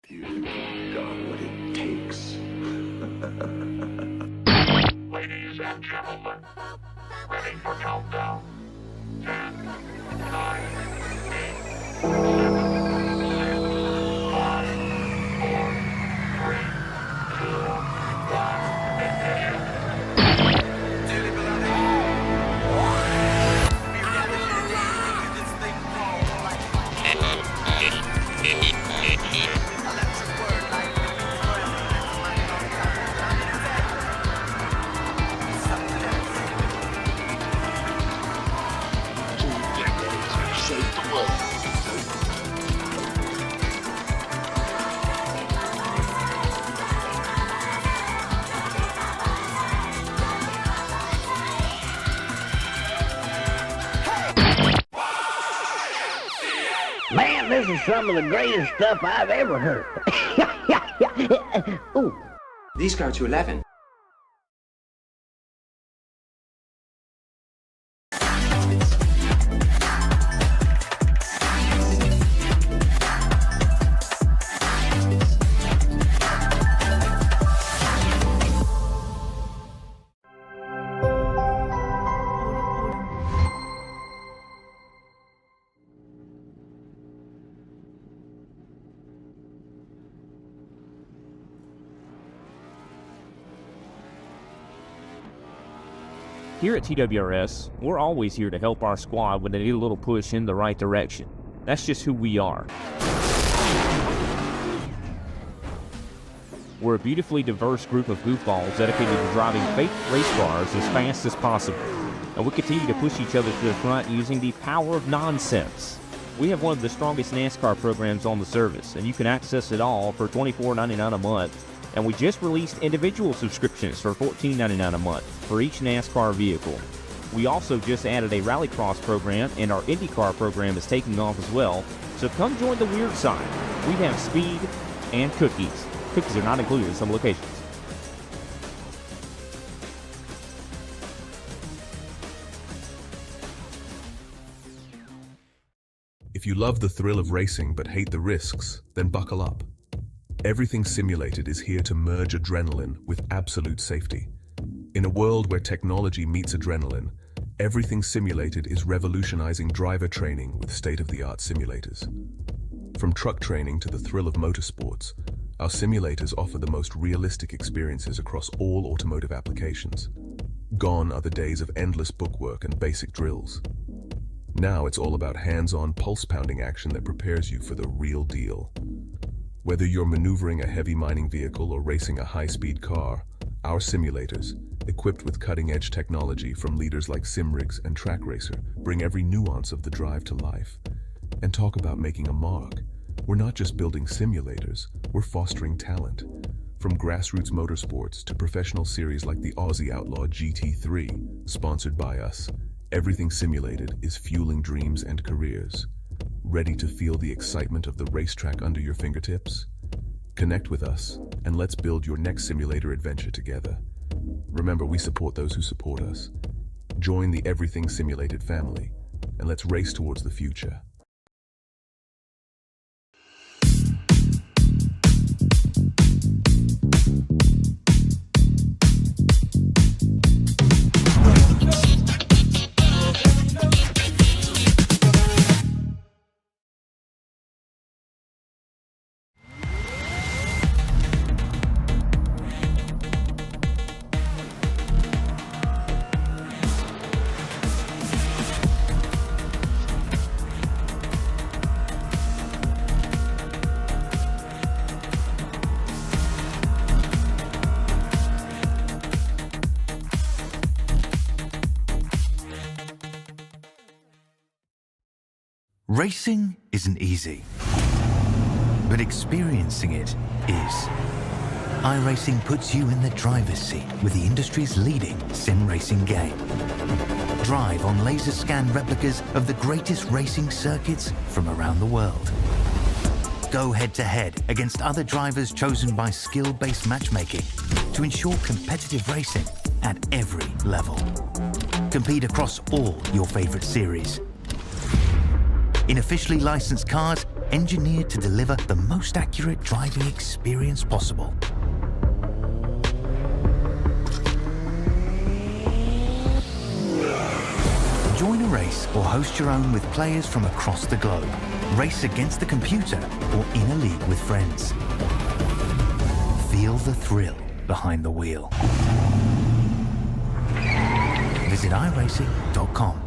You've got what it takes. Ladies and gentlemen, ready for countdown. 10, 9, 8, 7, 6, 5, 4, 3, 2, 1, ignition. Man, this is some of the greatest stuff I've ever heard. Ooh. These go to 11. Here at TWRS, we're always here to help our squad when they need a little push in the right direction. That's just who we are. We're a beautifully diverse group of goofballs dedicated to driving fake race cars as fast as possible. And we continue to push each other to the front using the power of nonsense. We have one of the strongest NASCAR programs on the service, and you can access it all for $24.99 a month. And we just released individual subscriptions for $14.99 a month for each NASCAR vehicle. We also just added a Rallycross program, and our IndyCar program is taking off as well. So come join the weird side. We have speed and cookies. Cookies are not included in some locations. If you love the thrill of racing but hate the risks, then buckle up. Everything Simulated is here to merge adrenaline with absolute safety. In a world where technology meets adrenaline, Everything Simulated is revolutionizing driver training with state-of-the-art simulators. From truck training to the thrill of motorsports, our simulators offer the most realistic experiences across all automotive applications. Gone are the days of endless bookwork and basic drills. Now it's all about hands-on, pulse-pounding action that prepares you for the real deal. Whether you're maneuvering a heavy mining vehicle or racing a high-speed car, our simulators, equipped with cutting-edge technology from leaders like SimRigs and TrackRacer, bring every nuance of the drive to life. And talk about making a mark. We're not just building simulators, we're fostering talent. From grassroots motorsports to professional series like the Aussie Outlaw GT3, sponsored by us, everything simulated is fueling dreams and careers. Ready to feel the excitement of the racetrack under your fingertips? Connect with us, and let's build your next simulator adventure together. Remember, we support those who support us. Join the Everything Simulated family, and let's race towards the future. Racing isn't easy, but experiencing it is. iRacing puts you in the driver's seat with the industry's leading sim racing game. Drive on laser scan replicas of the greatest racing circuits from around the world. Go head-to-head against other drivers chosen by skill-based matchmaking to ensure competitive racing at every level. Compete across all your favorite series. In officially licensed cars, engineered to deliver the most accurate driving experience possible. Join a race or host your own with players from across the globe. Race against the computer or in a league with friends. Feel the thrill behind the wheel. Visit iRacing.com.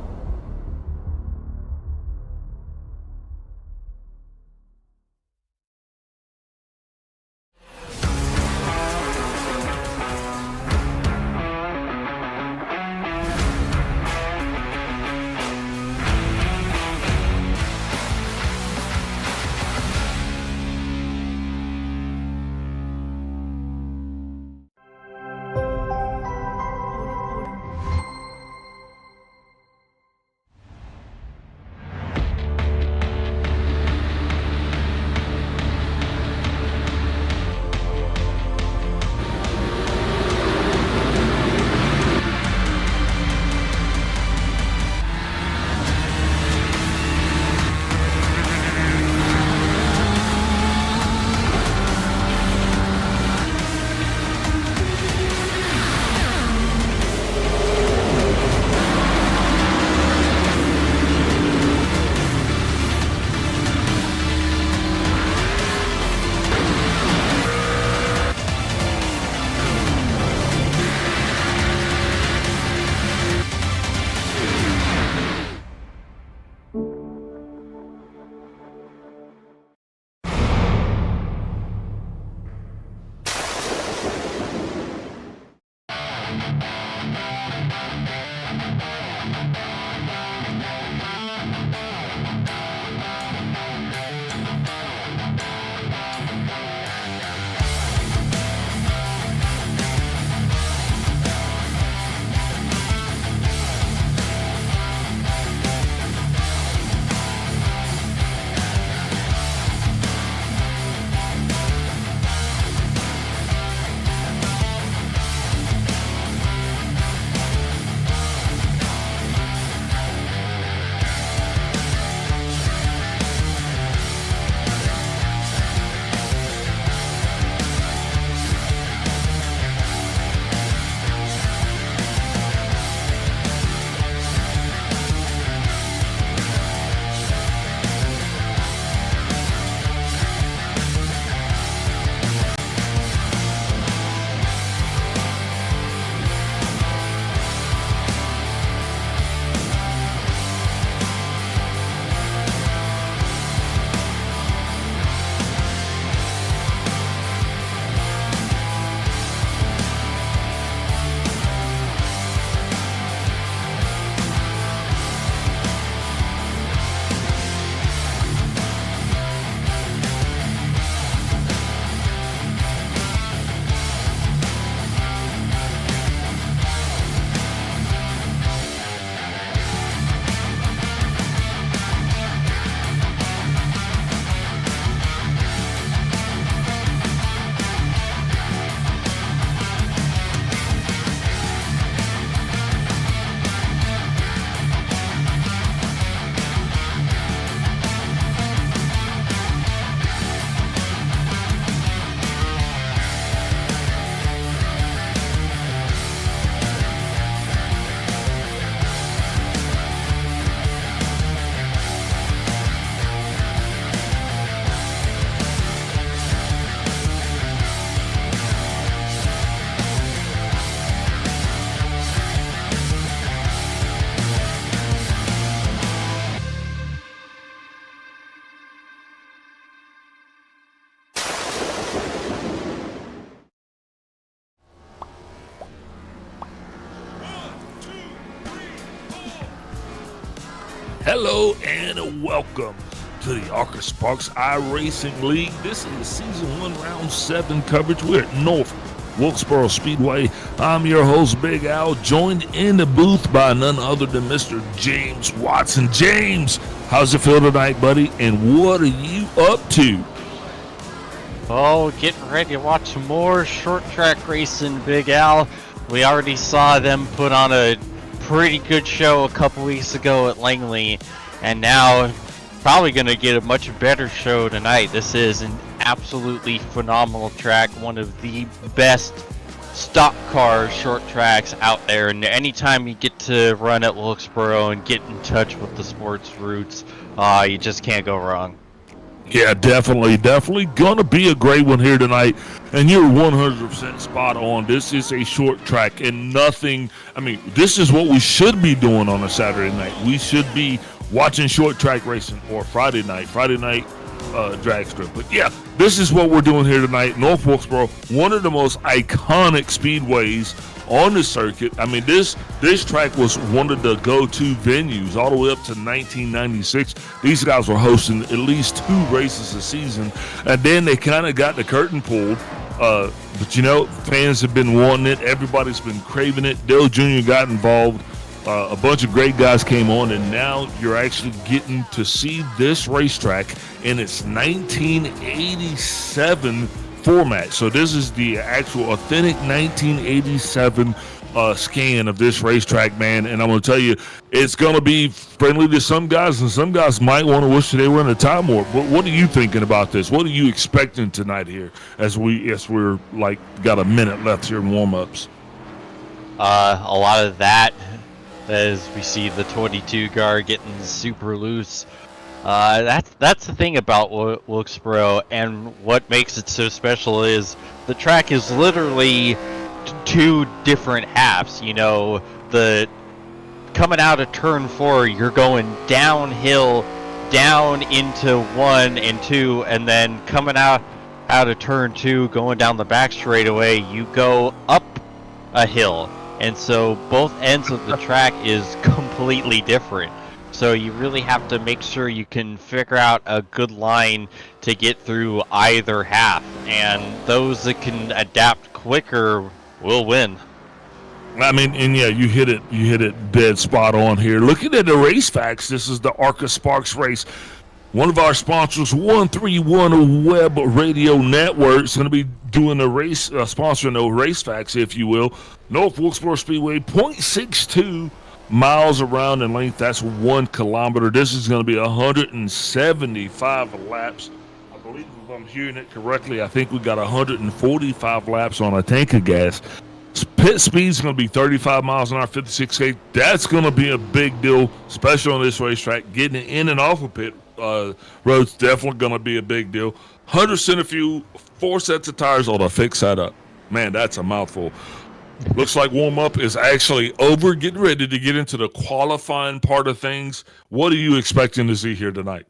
Hello and welcome to the ARCA Sparks iRacing League. This is Season 1, Round 7 coverage. We're at North Wilkesboro Speedway. I'm your host, Big Al, joined in the booth by none other than Mr. James Watson. James, how's it feel tonight, buddy? And what are you up to? Oh, getting ready to watch some more short track racing, Big Al. We already saw them put on a pretty good show a couple weeks ago at Langley, and now probably going to get a much better show tonight. This is an absolutely phenomenal track, one of the best stock car short tracks out there, and anytime you get to run at Wilkesboro and get in touch with the sports roots, you just can't go wrong. Yeah, definitely gonna be a great one here tonight, and you're 100% spot on. This is a short track and nothing, this is what we should be doing on a Saturday night. We should be watching short track racing, or Friday night drag strip. But yeah, this is what we're doing here tonight. North Wilkesboro, one of the most iconic speedways on the circuit. This track was one of the go-to venues all the way up to 1996. These guys were hosting at least 2 races a season, and then they kind of got the curtain pulled. But fans have been wanting it. Everybody's been craving it. Dale Jr. got involved. A bunch of great guys came on, and now you're actually getting to see this racetrack in its 1987 format. So this is the actual authentic 1987 scan of this racetrack, man. And I'm going to tell you, it's going to be friendly to some guys, and some guys might want to wish they were in a time warp. But what are you thinking about this? What are you expecting tonight here as we're like got a minute left here in warm-ups? A lot of that, as we see the 22 car getting super loose. That's the thing about Wilkesboro, and what makes it so special is the track is literally 2 different halves. The coming out of turn 4, you're going downhill down into 1 and 2, and then coming out of turn 2, going down the back straightaway, you go up a hill. And so both ends of the track is completely different. So you really have to make sure you can figure out a good line to get through either half. And those that can adapt quicker will win. You hit it dead spot on here. Looking at the race facts, this is the ARCA Sparks race. One of our sponsors, 131 Web Radio Network, is going to be doing the race, sponsoring the race facts, if you will. North Wilkesboro Speedway, 0.62 miles around in length. That's 1 kilometer. This is going to be 175 laps. I believe if I'm hearing it correctly, I think we got 145 laps on a tank of gas. Pit speed is going to be 35 miles an hour, 56K. That's going to be a big deal, especially on this racetrack. Getting in and off of pit road's definitely going to be a big deal. 100 centrifuge, 4 sets of tires on a fixed setup. Man, that's a mouthful. Looks like warm-up is actually over. Getting ready to get into the qualifying part of things. What are you expecting to see here tonight?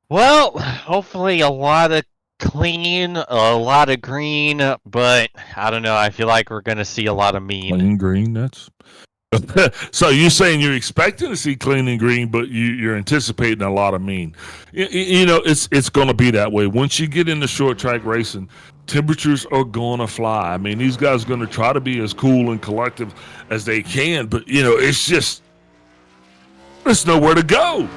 Well, hopefully a lot of clean, a lot of green, but I don't know. I feel like we're going to see a lot of mean. Clean green, that's... So you're saying you're expecting to see clean and green, but you're anticipating a lot of mean. It's going to be that way. Once you get into short track racing, temperatures are going to fly. These guys are going to try to be as cool and collective as they can, but, there's nowhere to go.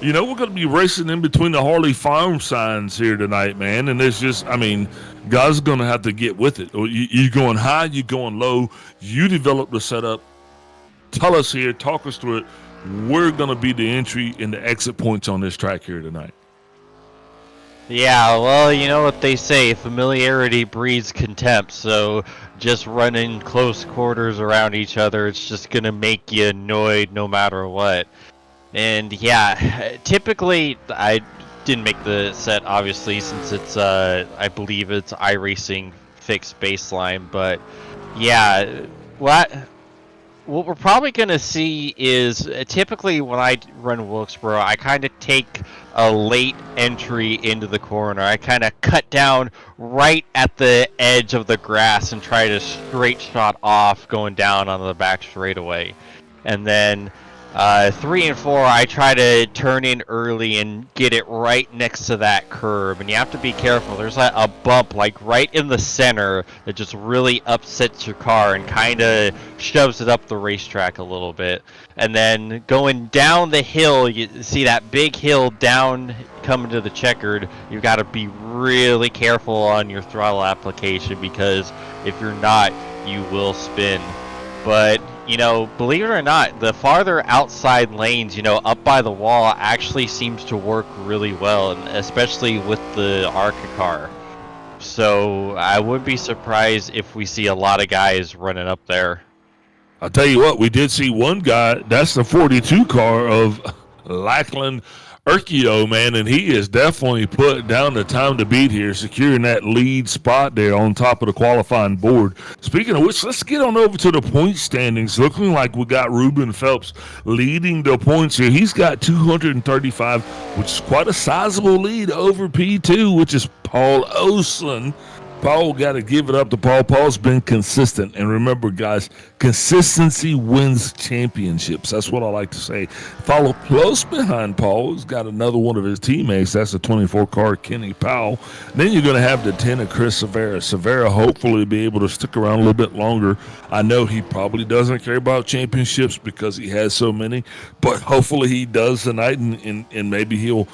We're going to be racing in between the Harley Farm signs here tonight, man, and it's just, guys are going to have to get with it. You're going high, you're going low. You develop the setup. Tell us here, talk us through it. We're going to be the entry and the exit points on this track here tonight. Yeah, well, you know what they say, familiarity breeds contempt, so just running close quarters around each other, it's just going to make you annoyed no matter what. And yeah, typically, I didn't make the set, obviously, since it's, I believe it's iRacing fixed baseline, but yeah, what we're probably going to see is, typically when I run Wilkesboro, I kind of take a late entry into the corner. I kind of cut down right at the edge of the grass and try to straight shot off going down on the back straightaway. And then 3 and 4, I try to turn in early and get it right next to that curb. And you have to be careful. There's a bump like right in the center that just really upsets your car and kind of shoves it up the racetrack a little bit. And then going down the hill, you see that big hill down coming to the checkered. You've got to be really careful on your throttle application, because if you're not, you will spin. But believe it or not, the farther outside lanes, up by the wall, actually seems to work really well, and especially with the ARCA car. So I would be surprised if we see a lot of guys running up there. I'll tell you what, we did see one guy. That's the 42 car of Lachlan Urquio, man, and he is definitely put down the time to beat here, securing that lead spot there on top of the qualifying board. Speaking of which, let's get on over to the point standings. Looking like we got Ruben Phelps leading the points here. He's got 235, which is quite a sizable lead over P2, which is Paul Olson. Paul, got to give it up to Paul. Paul's been consistent. And remember, guys, consistency wins championships. That's what I like to say. Follow close behind Paul. He's got another one of his teammates. That's the 24 car, Kenny Powell. Then you're going to have the 10 of Chris Severa. Severa hopefully be able to stick around a little bit longer. I know he probably doesn't care about championships because he has so many, but hopefully he does tonight, and maybe he'll,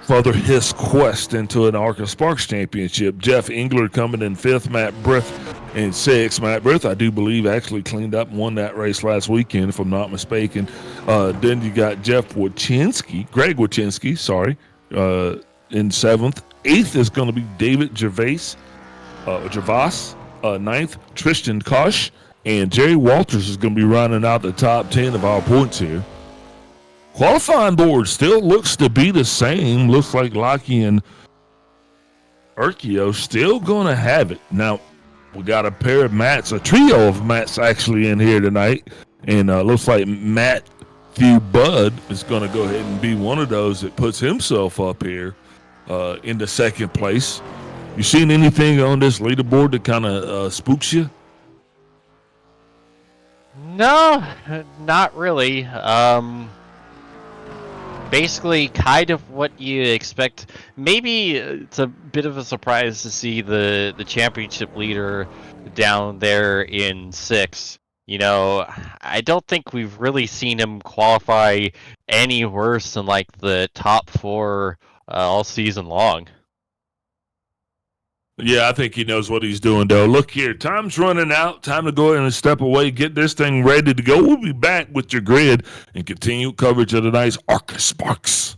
further his quest into an ARCA Sparks championship. Jeff Engler coming in 5th, Matt Brith in 6th. Matt Brith, I do believe, actually cleaned up and won that race last weekend, if I'm not mistaken. Then you got Greg Wachinski, in 7th. 8th is going to be David Gervais. 9th, Tristan Kosh. And Jerry Walters is going to be running out the top 10 of our points here. Qualifying board still looks to be the same. Looks like Lockie and Urquio still going to have it. Now, we got a trio of Matts actually in here tonight. And looks like Matthew Budd is going to go ahead and be one of those that puts himself up here in the second place. You seen anything on this leaderboard that kind of spooks you? No, not really. Basically kind of what you expect. Maybe it's a bit of a surprise to see the championship leader down there in 6th. I don't think we've really seen him qualify any worse than like the top 4 all season long. Yeah, I think he knows what he's doing, though. Look here, time's running out. Time to go ahead and step away, get this thing ready to go. We'll be back with your grid and continue coverage of tonight's ARCA Sparks.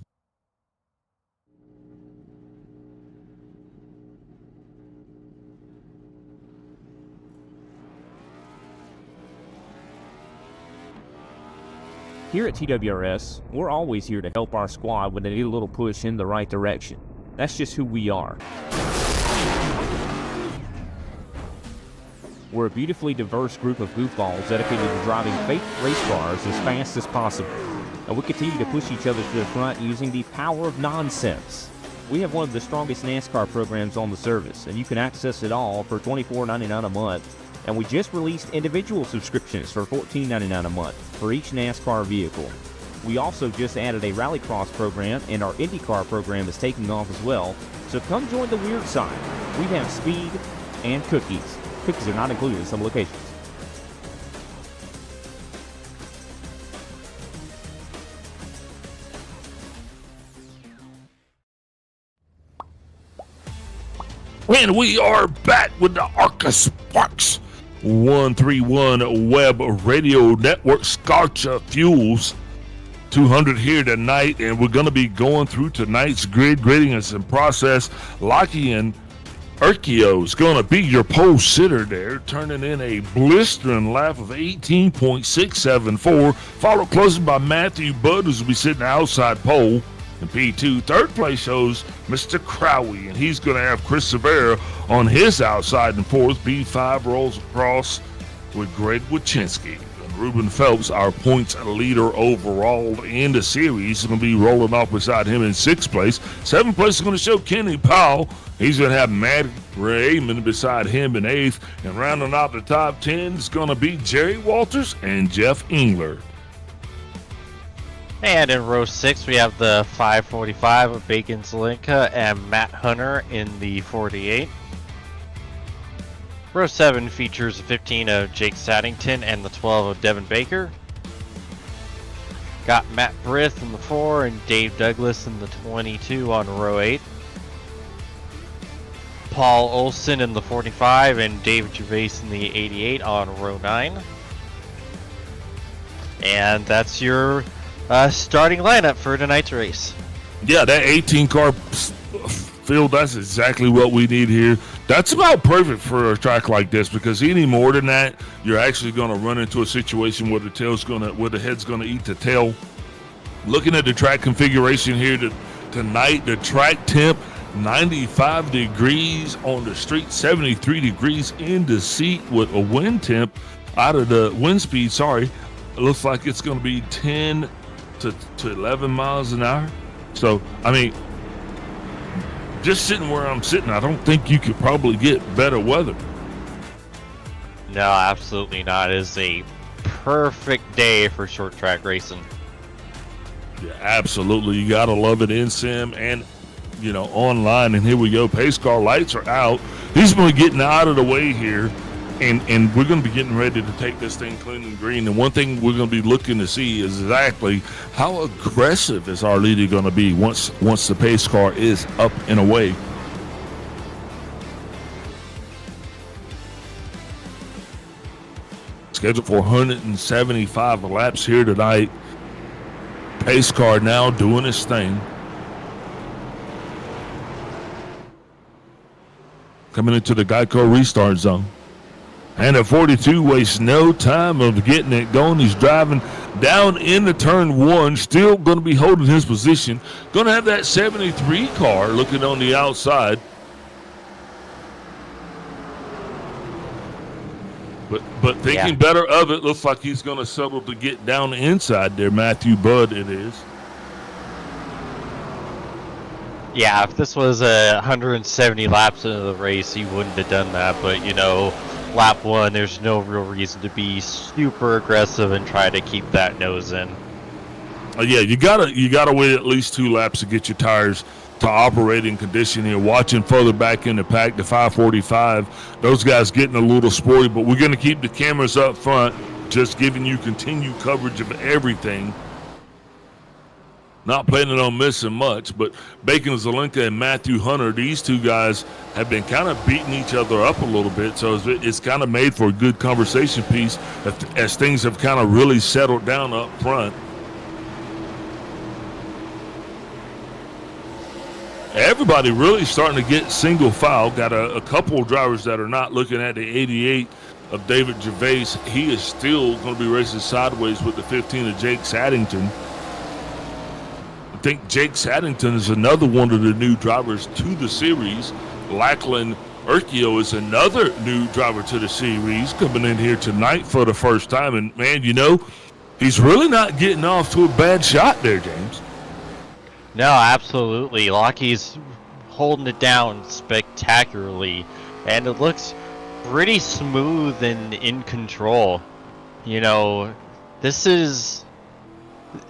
Here at TWRS, we're always here to help our squad when they need a little push in the right direction. That's just who we are. We're a beautifully diverse group of goofballs dedicated to driving fake race cars as fast as possible. And we continue to push each other to the front using the power of nonsense. We have one of the strongest NASCAR programs on the service, and you can access it all for $24.99 a month. And we just released individual subscriptions for $14.99 a month for each NASCAR vehicle. We also just added a Rallycross program, and our IndyCar program is taking off as well. So come join the weird side. We have speed and cookies. Cookies are not included in some locations. And we are back with the ARCA Sparks 131 Web Radio Network. Scorcha Fuels 200 here tonight, and we're going to be going through tonight's grading us in process. Lockie and Urquio is going to be your pole sitter there, turning in a blistering lap of 18.674, followed closely by Matthew Budd, who's will be sitting outside pole in P2. Third place shows Mr. Crowley, and he's going to have Chris Severa on his outside in 4th. P5 rolls across with Greg Wachinski. Ruben Phelps, our points leader overall in the series, is going to be rolling off beside him in 6th place. 7th place is going to show Kenny Powell. He's going to have Matt Raymond beside him in 8th. And rounding out the top 10 is going to be Jerry Walters and Jeff Engler. And in row 6, we have the 545 of Bacon Zelenka and Matt Hunter in the 48. Row 7 features the 15 of Jake Saddington and the 12 of Devin Baker. Got Matt Brith in the 4 and Dave Douglas in the 22 on row 8. Paul Olson in the 45 and David Gervais in the 88 on row 9. And that's your starting lineup for tonight's race. Yeah, that 18-car field, that's exactly what we need here. That's about perfect for a track like this, because any more than that, you're actually going to run into a situation where the head's going to eat the tail. Looking at the track configuration here tonight, the track temp 95 degrees on the street, 73 degrees in the seat with a wind temp out of the wind speed. It looks like it's going to be 10 to 11 miles an hour. So, I mean, just sitting where I'm sitting, I don't think you could probably get better weather. No, absolutely not. It is a perfect day for short track racing. Yeah, absolutely. You got to love it in sim and, online. And here we go. Pace car lights are out. He's going to be getting out of the way here. And we're going to be getting ready to take this thing clean and green. And one thing we're going to be looking to see is exactly how aggressive is our leader going to be once the pace car is up and away. Scheduled for 175 laps here tonight. Pace car now doing its thing. Coming into the Geico restart zone. And at 42, wastes no time of getting it going. He's driving down into turn 1, still going to be holding his position. Going to have that 73 car looking on the outside. But thinking better of it, looks like he's going to settle to get down the inside there. Matthew Budd it is. Yeah, if this was 170 laps into the race, he wouldn't have done that. But, lap 1, there's no real reason to be super aggressive and try to keep that nose in. Yeah, you gotta wait at least 2 laps to get your tires to operating condition here. Watching further back in the pack, the 545, those guys getting a little sporty, but we're going to keep the cameras up front, just giving you continued coverage of everything. Not planning on missing much, but Bacon Zelenka and Matthew Hunter, these 2 guys have been kind of beating each other up a little bit, so it's kind of made for a good conversation piece as things have kind of really settled down up front. Everybody really starting to get single file. Got a couple of drivers that are not looking at the 88 of David Gervais. He is still going to be racing sideways with the 15 of Jake Saddington. I think Jake Saddington is another one of the new drivers to the series. Lachlan Urquio is another new driver to the series, coming in here tonight for the first time. And, man, he's really not getting off to a bad shot there, James. No, absolutely. Lockheed's holding it down spectacularly, and it looks pretty smooth and in control. This is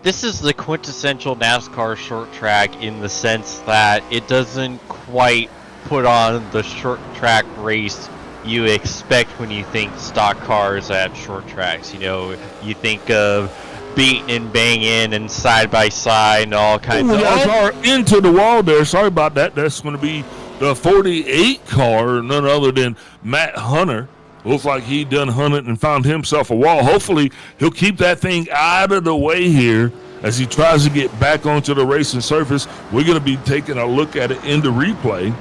the quintessential NASCAR short track in the sense that it doesn't quite put on the short track race you expect when you think stock cars at short tracks. You think of beating and banging and side by side and all kinds of. That's into the wall there. Sorry about that. That's going to be the 48 car, none other than Matt Hunter. Looks like he done hunted and found himself a wall. Hopefully, he'll keep that thing out of the way here as he tries to get back onto the racing surface. We're going to be taking a look at it in the replay.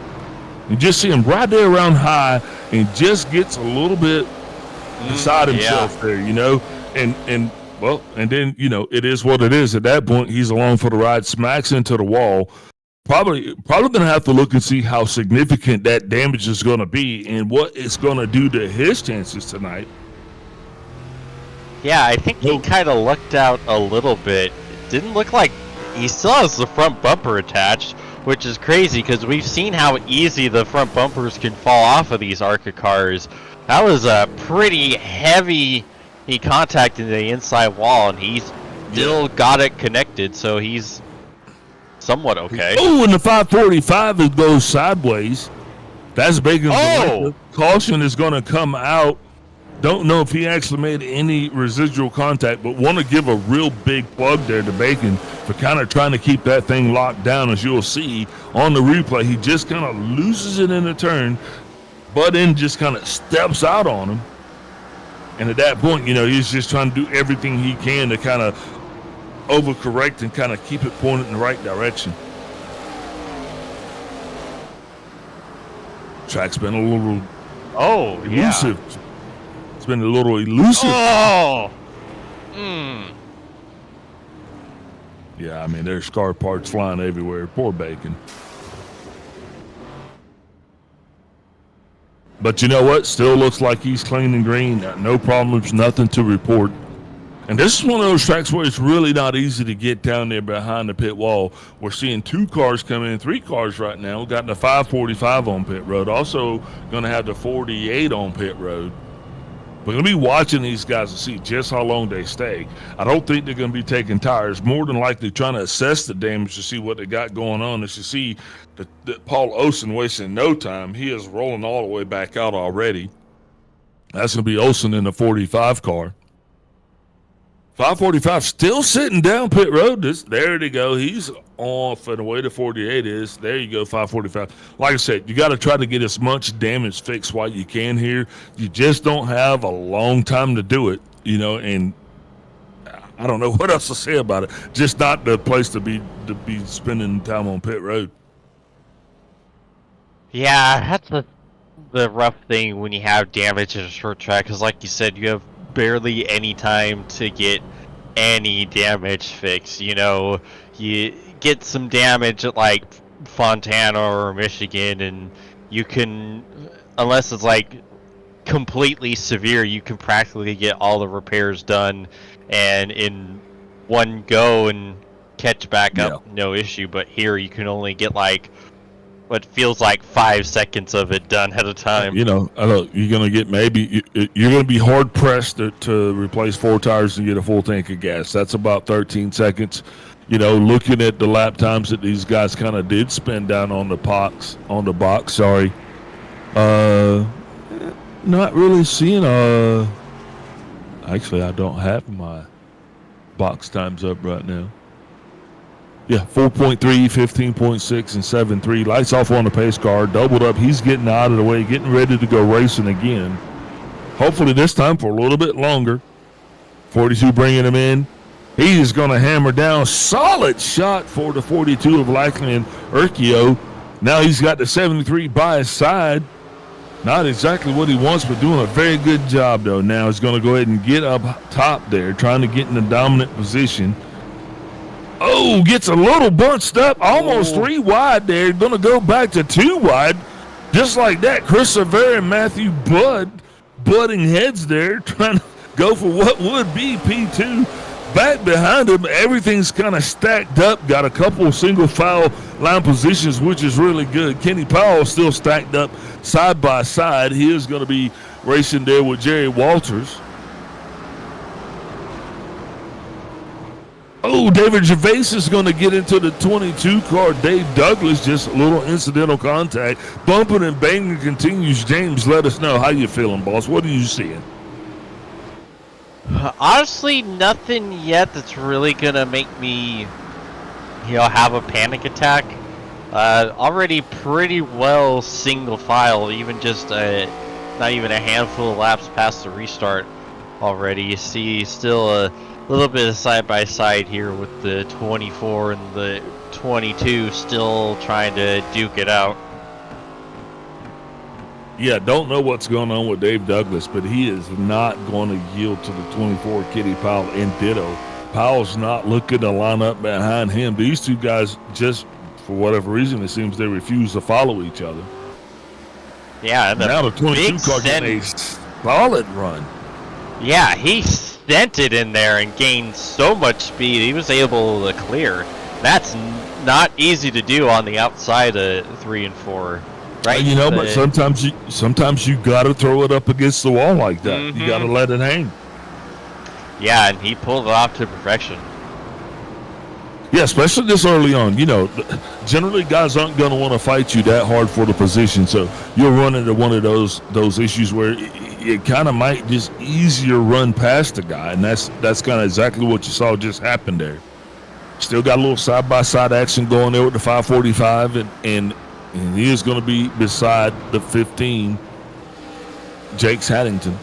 You just see him right there around high and just gets a little bit beside himself there, And then, it is what it is. At that point, he's along for the ride, smacks into the wall. Probably going to have to look and see how significant that damage is going to be and what it's going to do to his chances tonight. Yeah, I think he kind of lucked out a little bit. It didn't look like he still has the front bumper attached, which is crazy because we've seen how easy the front bumpers can fall off of these ARCA cars. That was a pretty heavy contact in the inside wall, and he's still got it connected, so he's somewhat okay. Oh, and the 545 it goes sideways. That's big. Oh! Caution is going to come out. Don't know if he actually made any residual contact, but want to give a real big plug there to Bacon for kind of trying to keep that thing locked down. As you'll see on the replay, he just kind of loses it in the turn. Budden just kind of steps out on him. And at that point, he's just trying to do everything he can to kind of overcorrect and kind of keep it pointed in the right direction. Track's been a little elusive. Yeah. It's been a little elusive. Oh! Yeah, I mean, there's scar parts flying everywhere. Poor Bacon. But you know what? Still looks like he's clean and green. No problems, nothing to report. And this is one of those tracks where it's really not easy to get down there behind the pit wall. We're seeing 2 cars come in, 3 cars right now. We've got the 545 on pit road. Also going to have the 48 on pit road. We're going to be watching these guys to see just how long they stay. I don't think they're going to be taking tires. More than likely trying to assess the damage to see what they got going on. As you see that Paul Olsen wasting no time. He is rolling all the way back out already. That's going to be Olsen in the 45 car. 545 still sitting down pit road. There they go. He's off and the way to 48 is. There you go, 545. Like I said, you got to try to get as much damage fixed while you can here. You just don't have a long time to do it, and I don't know what else to say about it. Just not the place to be spending time on pit road. Yeah, that's the rough thing when you have damage in a short track, because like you said, you have barely any time to get any damage fixed. You get some damage at like Fontana or Michigan, and you can, unless it's like completely severe, you can practically get all the repairs done and in one go and catch back up, no issue. But here you can only get like what feels like 5 seconds of it done at a time. Look, you're going to get you're going to be hard pressed to replace 4 tires and get a full tank of gas. That's about 13 seconds. Looking at the lap times that these guys kind of did spend down on the box. Not really seeing actually I don't have my box times up right now. Yeah, 4.3, 15.6, and 7.3. Lights off on the pace car. Doubled up. He's getting out of the way, getting ready to go racing again. Hopefully this time for a little bit longer. 42 bringing him in. He is going to hammer down. Solid shot for the 42 of Likely and Urquio. Now he's got the 73 by his side. Not exactly what he wants, but doing a very good job, though. Now he's going to go ahead and get up top there, trying to get in the dominant position. Oh, gets a little bunched up, almost 3 wide there. Going to go back to 2 wide. Just like that, Chris Severe and Matthew butting heads there, trying to go for what would be P2. Back behind him, everything's kind of stacked up. Got a couple single file line positions, which is really good. Kenny Powell still stacked up side by side. He is going to be racing there with Jerry Walters. Oh, David Gervais is going to get into the 22 car. Dave Douglas, just a little incidental contact. Bumping and banging continues. James, let us know how you feeling, boss. What are you seeing? Honestly, nothing yet that's really going to make me, have a panic attack. Already pretty well single file, even just not even a handful of laps past the restart already. You see still a little bit of side-by-side here with the 24 and the 22 still trying to duke it out. Yeah, don't know what's going on with Dave Douglas, but he is not going to yield to the 24 Kitty Powell and ditto. Powell's not looking to line up behind him. These two guys, just for whatever reason, it seems they refuse to follow each other. Yeah, and now the 22 car getting a solid run. Yeah, he's dented in there and gained so much speed. He was able to clear. That's not easy to do on the outside of 3 and 4, right? You know, but sometimes you got to throw it up against the wall like that. Mm-hmm. You got to let it hang. Yeah, and he pulled it off to perfection. Yeah, especially this early on. You know, generally guys aren't going to want to fight you that hard for the position, so you'll run into one of those issues where it kind of might just easier run past the guy, and that's kind of exactly what you saw just happen there. Still got a little side-by-side action going there with the 545, and he is going to be beside the 15, Jake's Haddington.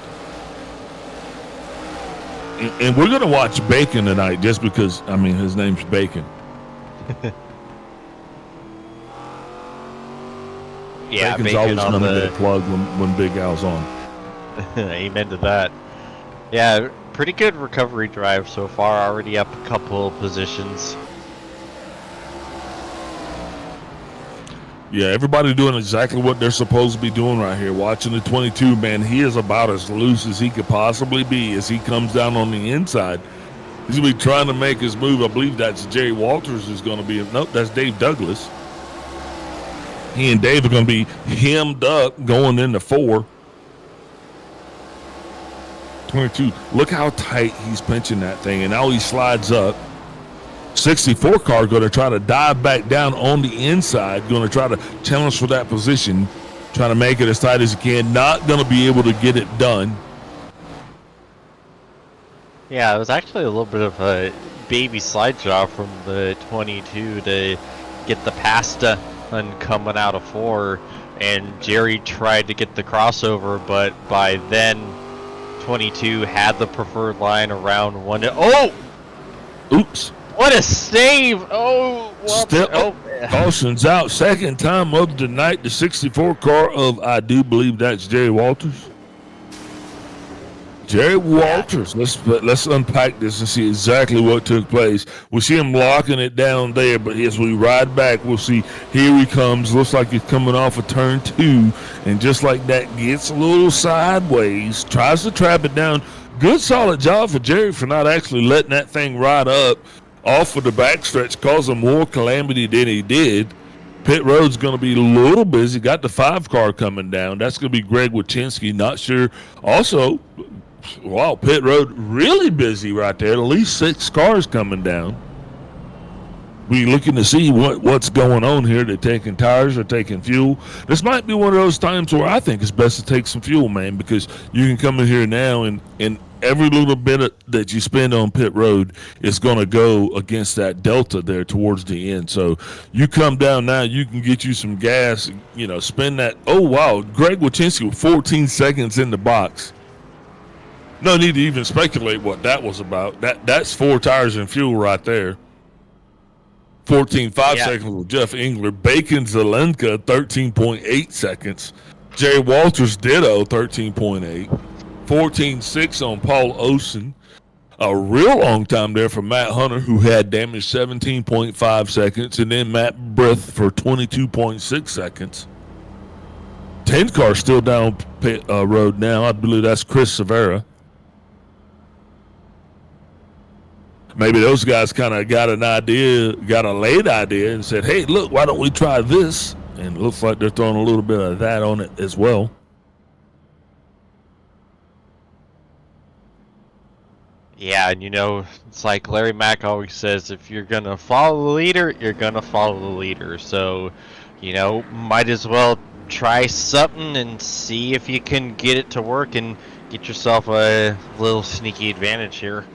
And we're going to watch Bacon tonight just because, I mean, his name's Bacon. Yeah, Bacon's Bacon always on going to the get plugged when Big Al's on. Amen to that. Yeah, pretty good recovery drive so far. Already up a couple positions. Yeah, everybody doing exactly what they're supposed to be doing right here. Watching the 22, man, he is about as loose as he could possibly be as he comes down on the inside. He's going to be trying to make his move. I believe that's Jerry Walters is going to be. Nope, that's Dave Douglas. He and Dave are going to be hemmed up going into 4. 22, look how tight he's pinching that thing, and now he slides up. 64 car going to try to dive back down on the inside, going to try to challenge for that position, trying to make it as tight as he can. Not going to be able to get it done. Yeah, it was actually a little bit of a baby slide job from the 22 to get the pasta and coming out of 4, and Jerry tried to get the crossover, but by then 22 had the preferred line around 1. Oh! Oops. What a save! Oh, well, Caution's out. Second time of the night. The 64 car of, I do believe that's Jerry Walters. Jerry Walters. Let's unpack this and see exactly what took place. We'll see him locking it down there, but as we ride back, we'll see here he comes. Looks like he's coming off of turn 2, and just like that, gets a little sideways, tries to trap it down. Good solid job for Jerry for not actually letting that thing ride up off of the backstretch, causing more calamity than he did. Pit road's going to be a little busy. Got the 5 car coming down. That's going to be Greg Wachinski. Not sure. Also, wow, pit road really busy right there. At least 6 cars coming down. We looking to see what's going on here. They're taking tires, they're taking fuel. This might be one of those times where I think it's best to take some fuel, man, because you can come in here now and every little bit that you spend on pit road is going to go against that delta there towards the end. So you come down now, you can get you some gas, spend that. Oh, wow. Greg Wachinski with 14 seconds in the box. No need to even speculate what that was about. That's 4 tires and fuel right there. 14.5 seconds with Jeff Engler. Bacon Zelenka, 13.8 seconds. Jerry Walters ditto, 13.8. 14.6 on Paul Osen. A real long time there for Matt Hunter, who had damage 17.5 seconds. And then Matt Brith for 22.6 seconds. 10 car still down pit road now. I believe that's Chris Severa. Maybe those guys kind of got a late idea and said, hey, look, why don't we try this? And it looks like they're throwing a little bit of that on it as well. Yeah, and it's like Larry Mack always says, if you're going to follow the leader, you're going to follow the leader. So, might as well try something and see if you can get it to work and get yourself a little sneaky advantage here.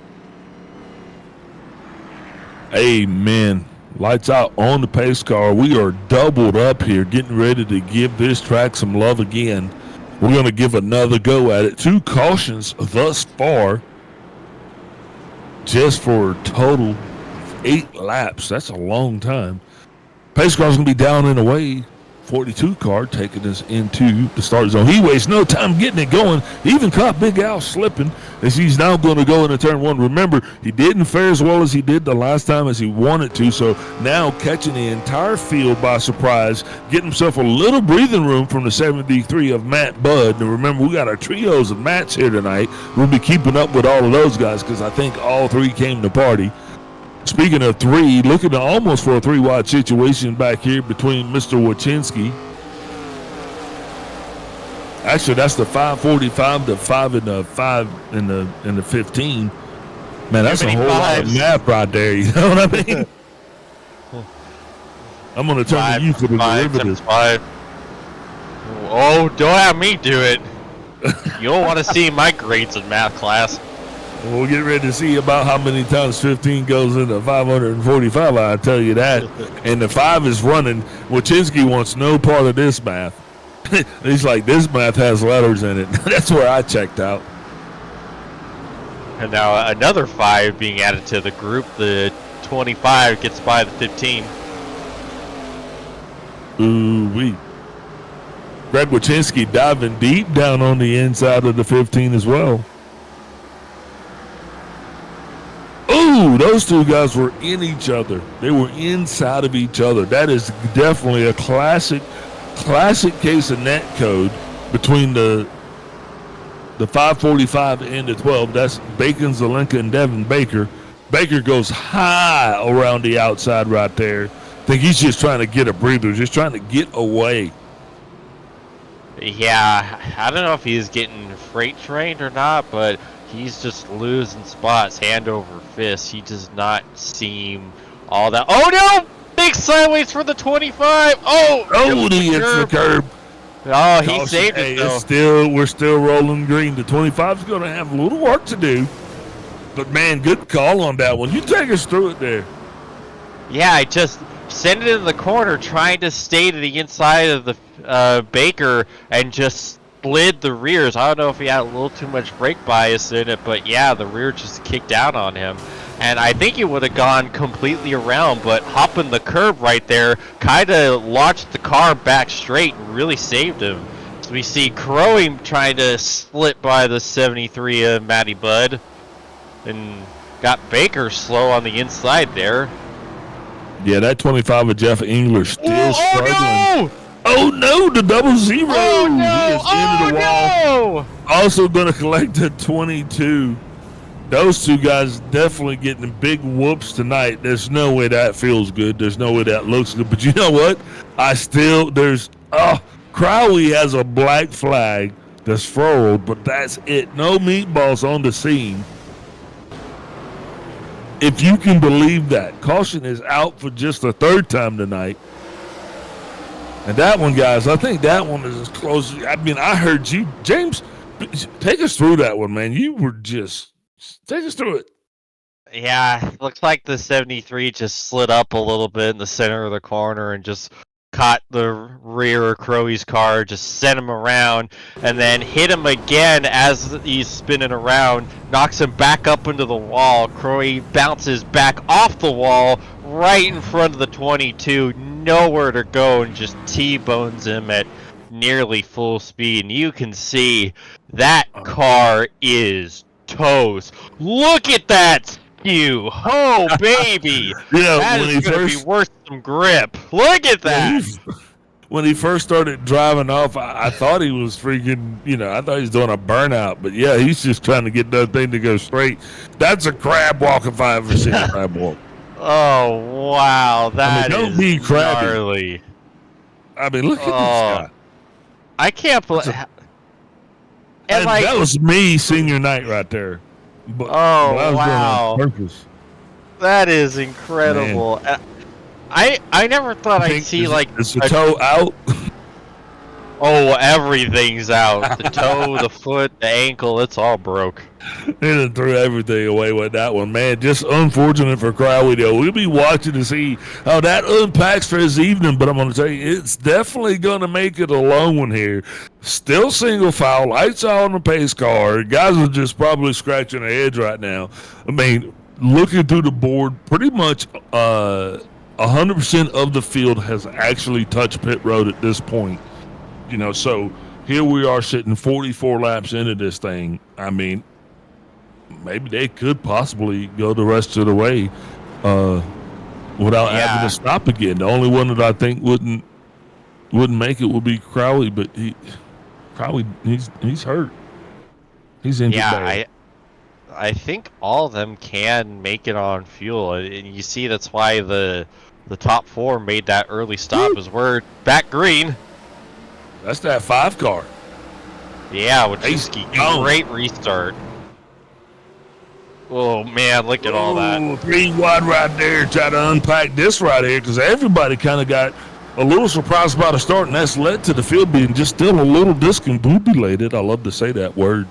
Amen. Lights out on the pace car. We are doubled up here, getting ready to give this track some love again. We're going to give another go at it. 2 cautions thus far, just for a total of 8 laps. That's a long time. Pace car's going to be down and away 42 car taking us into the start zone. He wastes no time getting it going. He even caught Big Al slipping as he's now going to go into turn one. Remember, he didn't fare as well as he did the last time as he wanted to, so now catching the entire field by surprise, getting himself a little breathing room from the 73 of Matt Budd. And remember, we got our trios of Matts here tonight. We'll be keeping up with all of those guys because I think all three came to party. Speaking of three, looking to almost for a three-wide situation back here between Mr. Wachinski. Actually, that's the 545 to 5 and the 5 and the 15. Man, that's a whole lot of math right there. You know what I mean? I'm going to turn to you for the derivatives. Oh, don't have me do it. You don't want to see my grades in math class. We'll get ready to see about how many times 15 goes into 545. I'll tell you that. And the 5 is running. Wachinski wants no part of this math. He's like, this math has letters in it. That's where I checked out. And now another 5 being added to the group. The 25 gets by the 15. Ooh-wee. Greg Wachinski diving deep down on the inside of the 15 as well. Ooh, those two guys were in each other. They were inside of each other. That is definitely a classic case of net code between the 545 and the 12. That's Bacon, Zelenka, and Devin Baker. Baker goes high around the outside right there. I think he's just trying to get a breather, just trying to get away. Yeah, I don't know if he's getting freight trained or not, but he's just losing spots hand over fist. He does not seem all that. Oh no! Big sideways for the 25. Oh, he hits the curb. Oh, he saved it though. We're still rolling green. The 25 is going to have a little work to do. But man, good call on that one. You take us through it there. Yeah, I just sent it in the corner, trying to stay to the inside of the Baker and just slid the rears. I don't know if he had a little too much brake bias in it, but yeah, the rear just kicked out on him. And I think he would have gone completely around, but hopping the curb right there kind of launched the car back straight and really saved him. So we see Crowe trying to slip by the 73 of Matty Budd and got Baker slow on the inside there. Yeah, that 25 of Jeff Engler still struggling. No! Oh no, the 00. Oh no! He is into the wall. Also going to collect a 22. Those two guys definitely getting big whoops tonight. There's no way that feels good. There's no way that looks good. But you know what? Crowley has a black flag that's furled, but that's it. No meatballs on the scene. If you can believe that. Caution is out for just the third time tonight. And that one, guys, I think that one is as close. I mean, I heard you. James, take us through that one, man. You were just, take us through it. Yeah, looks like the 73 just slid up a little bit in the center of the corner and just caught the rear of Crowe's car, just sent him around, and then hit him again as he's spinning around, knocks him back up into the wall. Crowe bounces back off the wall right in front of the 22, nowhere to go, and just T-bones him at nearly full speed. And you can see that car is toast. Look at that skew. Oh, baby. That is going to be worth some grip. Look at that. When he first started driving off, I thought he was freaking, I thought he was doing a burnout. But yeah, he's just trying to get that thing to go straight. That's a crab walk if I ever seen a crab walk. Oh, wow. Don't be crabby. Gnarly. I mean, look at this guy. I can't believe. And that was me senior night right there. But, I was wow. Doing it on purpose. That is incredible. I never thought I'd see is the toe out? Oh, everything's out. The toe, the foot, the ankle, it's all broke. He threw everything away with that one, man. Just unfortunate for Crowley, though. We'll be watching to see how that unpacks for his evening, but I'm going to tell you, it's definitely going to make it a long one here. Still single file, lights out on the pace car. Guys are just probably scratching their heads right now. I mean, looking through the board, pretty much 100% of the field has actually touched pit road at this point. So here we are sitting 44 laps into this thing. I mean, maybe they could possibly go the rest of the way without having to stop again. The only one that I think wouldn't make it would be Crowley, but he's hurt. He's injured. Yeah, I think all of them can make it on fuel, and you see that's why the top 4 made that early stop. As we're back green. That's that 5 car. Yeah, Wojcinski, great restart. Oh man, look at all that. 3 wide right there. Try to unpack this right here because everybody kind of got a little surprised by the start, and that's led to the field being just still a little discombobulated. I love to say that word.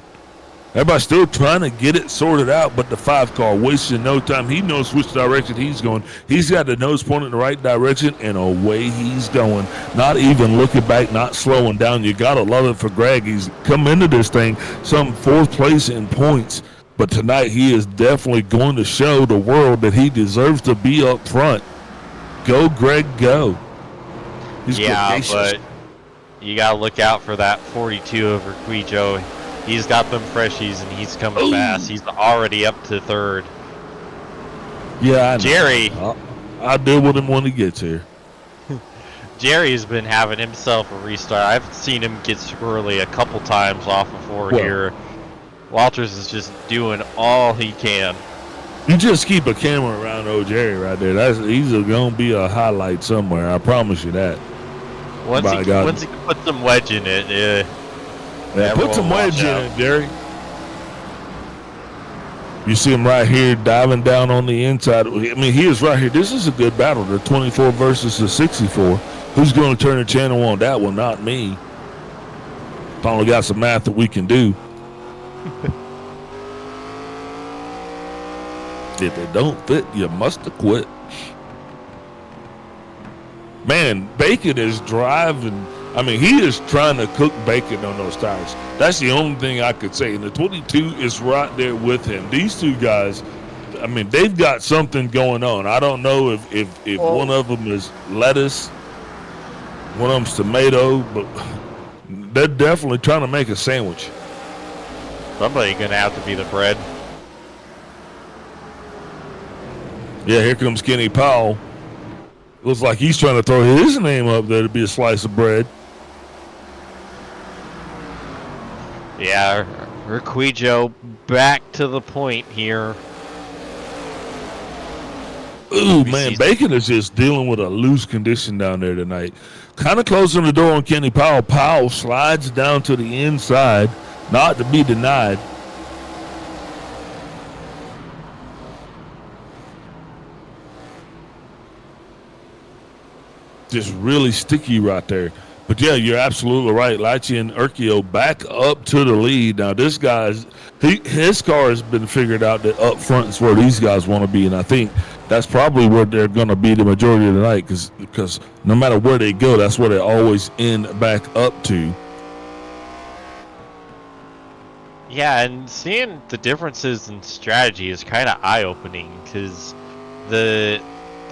Everybody's still trying to get it sorted out, but the 5 car wasting no time. He knows which direction he's going. He's got the nose pointed in the right direction, and away he's going. Not even looking back, not slowing down. You got to love it for Greg. He's come into this thing some 4th place in points, but tonight he is definitely going to show the world that he deserves to be up front. Go, Greg, go. He's gracious. But you got to look out for that 42 over Quijo. He's got them freshies, and he's coming fast. He's already up to 3rd. Yeah, I know. Jerry. I'll deal with him when he gets here. Jerry's been having himself a restart. I've seen him get squirrely a couple times off of 4 here. Walters is just doing all he can. You just keep a camera around old Jerry right there. He's going to be a highlight somewhere. I promise you that. Once he puts some wedge in it, put some wedge in it, Jerry. You see him right here diving down on the inside. I mean, he is right here. This is a good battle. The 24 versus the 64. Who's going to turn the channel on that one? Not me. Finally got some math that we can do. If it don't fit, you must have quit. Man, Bacon is driving. I mean, he is trying to cook bacon on those tires. That's the only thing I could say. And the 22 is right there with him. These 2 guys, I mean, they've got something going on. I don't know if one of them is lettuce, one of them's tomato, but they're definitely trying to make a sandwich. Somebody's going to have to be the bread. Yeah, here comes Kenny Powell. Looks like he's trying to throw his name up there to be a slice of bread. Yeah, Urquijo back to the point here. Ooh, man, Bacon is just dealing with a loose condition down there tonight. Kind of closing the door on Kenny Powell. Powell slides down to the inside, not to be denied. Just really sticky right there. But yeah, you're absolutely right. Lachey and Urquio back up to the lead. Now this guy's his car has been figured out that up front is where these guys want to be, and I think that's probably where they're going to be the majority of the night because no matter where they go, that's where they always end back up to. Yeah, and seeing the differences in strategy is kind of eye-opening because the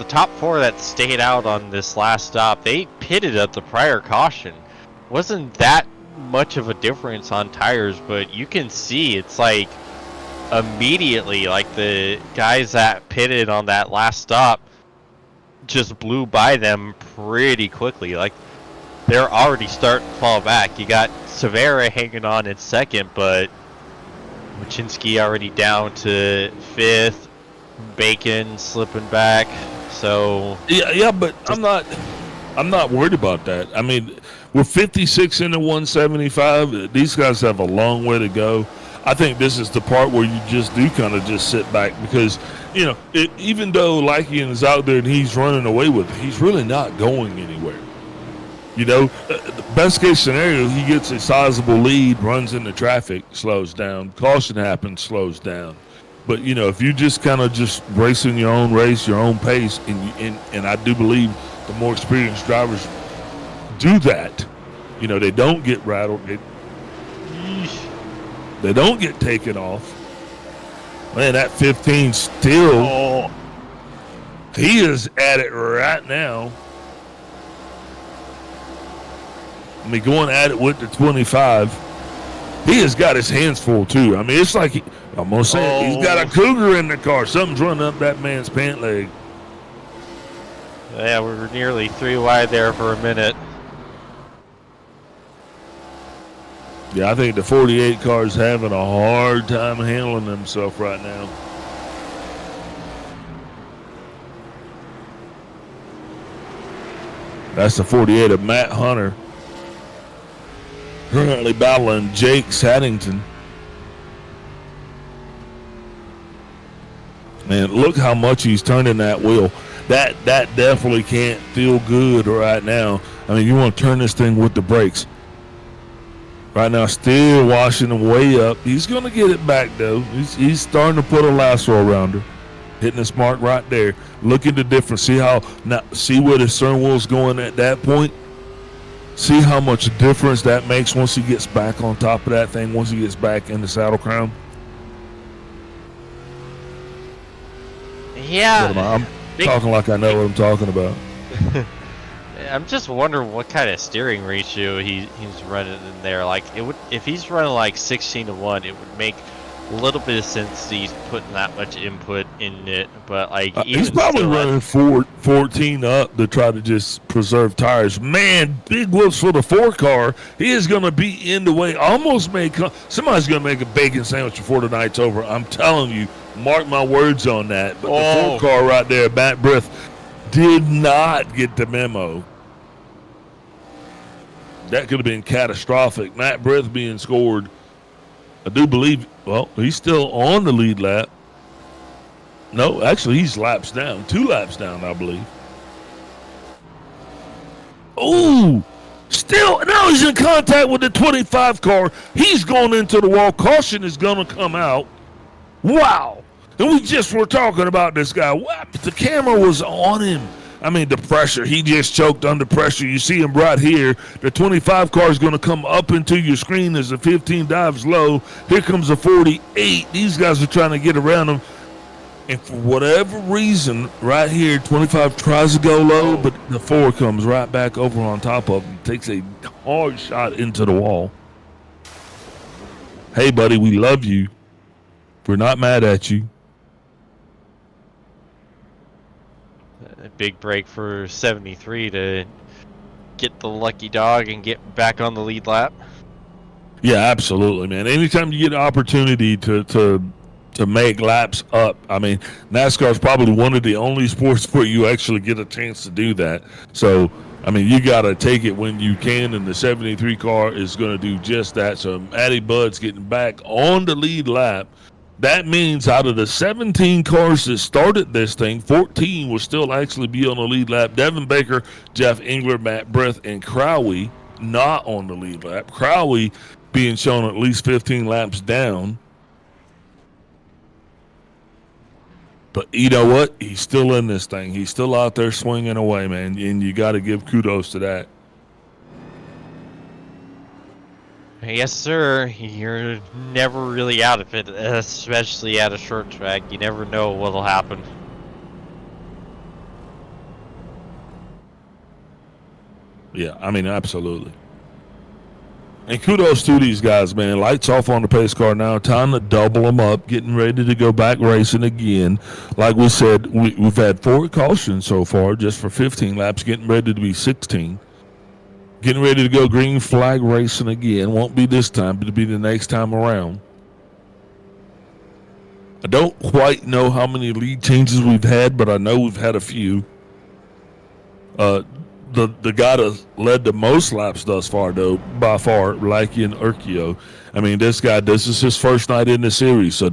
top 4 that stayed out on this last stop, they pitted at the prior caution. Wasn't that much of a difference on tires, but you can see it's like immediately, like the guys that pitted on that last stop just blew by them pretty quickly. Like they're already starting to fall back. You got Severa hanging on in 2nd, but Wojcinski already down to 5th. Bacon slipping back. So yeah, but I'm not worried about that. I mean, we're 56 into 175. These guys have a long way to go. I think this is the part where you just do kind of just sit back because, you know, even though Lykian is out there and he's running away with it, he's really not going anywhere. You know, the best case scenario, he gets a sizable lead, runs into traffic, slows down, caution happens, slows down. But, you know, if you just kind of just racing your own race, your own pace, and I do believe the more experienced drivers do that, you know, they don't get rattled. They don't get taken off. Man, that 15 still. He is at it right now. I mean, going at it with the 25. He has got his hands full, too. I mean, it's like, I'm going to say it, he's got a cougar in the car. Something's running up that man's pant leg. Yeah, we were nearly 3 wide there for a minute. Yeah, I think the 48 car is having a hard time handling himself right now. That's the 48 of Matt Hunter. Currently battling Jake Saddington. Man, look how much he's turning that wheel. That definitely can't feel good right now. I mean, you want to turn this thing with the brakes. Right now, still washing him way up. He's going to get it back, though. He's starting to put a lasso around her. Hitting this mark right there. Look at the difference. See where the stern wheel's going at that point? See how much difference that makes once he gets back on top of that thing, once he gets back in the saddle crown? Yeah. I'm talking like I know what I'm talking about. I'm just wondering what kind of steering ratio he's running in there. Like, if he's running like 16-1, it would make a little bit of sense that he's putting that much input in it. But like, he's probably running 14 up to try to just preserve tires. Man, big whoops for the 4 car. He is going to be in the way. Somebody's going to make a bacon sandwich before the night's over. I'm telling you, mark my words on that. But the 4 car right there, Matt Brith, did not get the memo. That could have been catastrophic. Matt Brith being scored. I do believe, well, he's still on the lead lap. No, actually, he's laps down. 2 laps down, I believe. Oh, still, now he's in contact with the 25 car. He's going into the wall. Caution is going to come out. Wow. And we just were talking about this guy. What? The camera was on him. I mean, the pressure. He just choked under pressure. You see him right here. The 25 car is going to come up into your screen as the 15 dives low. Here comes the 48. These guys are trying to get around him. And for whatever reason, right here, 25 tries to go low, but the 4 comes right back over on top of him. Takes a hard shot into the wall. Hey, buddy, we love you. We're not mad at you. A big break for 73 to get the lucky dog and get back on the lead lap. Yeah, absolutely, man. Anytime you get an opportunity to make laps up, I mean, NASCAR is probably one of the only sports where you actually get a chance to do that. So, I mean, you got to take it when you can, and the 73 car is going to do just that. So, Matty Budd's getting back on the lead lap. That means out of the 17 cars that started this thing, 14 will still actually be on the lead lap. Devin Baker, Jeff Engler, Matt Brith, and Crowley not on the lead lap. Crowley being shown at least 15 laps down. But you know what? He's still in this thing. He's still out there swinging away, man, and you got to give kudos to that. Yes, sir. You're never really out of it, especially at a short track. You never know what'll happen. Yeah, I mean, absolutely. And kudos to these guys, man. Lights off on the pace car now. Time to double them up. Getting ready to go back racing again. Like we said, we've had 4 cautions so far just for 15 laps. Getting ready to be 16. Getting ready to go green flag racing again. Won't be this time, but it'll be the next time around. I don't quite know how many lead changes we've had, but I know we've had a few. The guy that led the most laps thus far, though, by far, Lakian Urquio. I mean, this is his first night in the series, so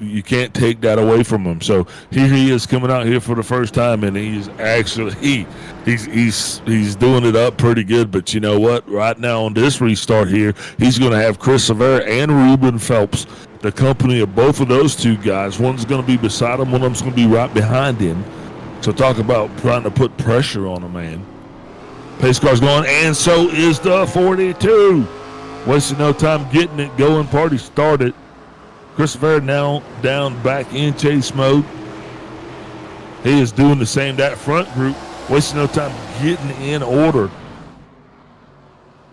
you can't take that away from him. So here he is coming out here for the first time, and he's actually he's doing it up pretty good. But you know what? Right now on this restart here, he's going to have Chris Severa and Ruben Phelps, the company of both of those 2 guys. One's going to be beside him, one of them's going to be right behind him. So talk about trying to put pressure on a man. Pace car's going, and so is the 42. Wasting no time getting it going. Party started. Christopher now down back in chase mode. He is doing the same. That front group, wasting no time getting in order.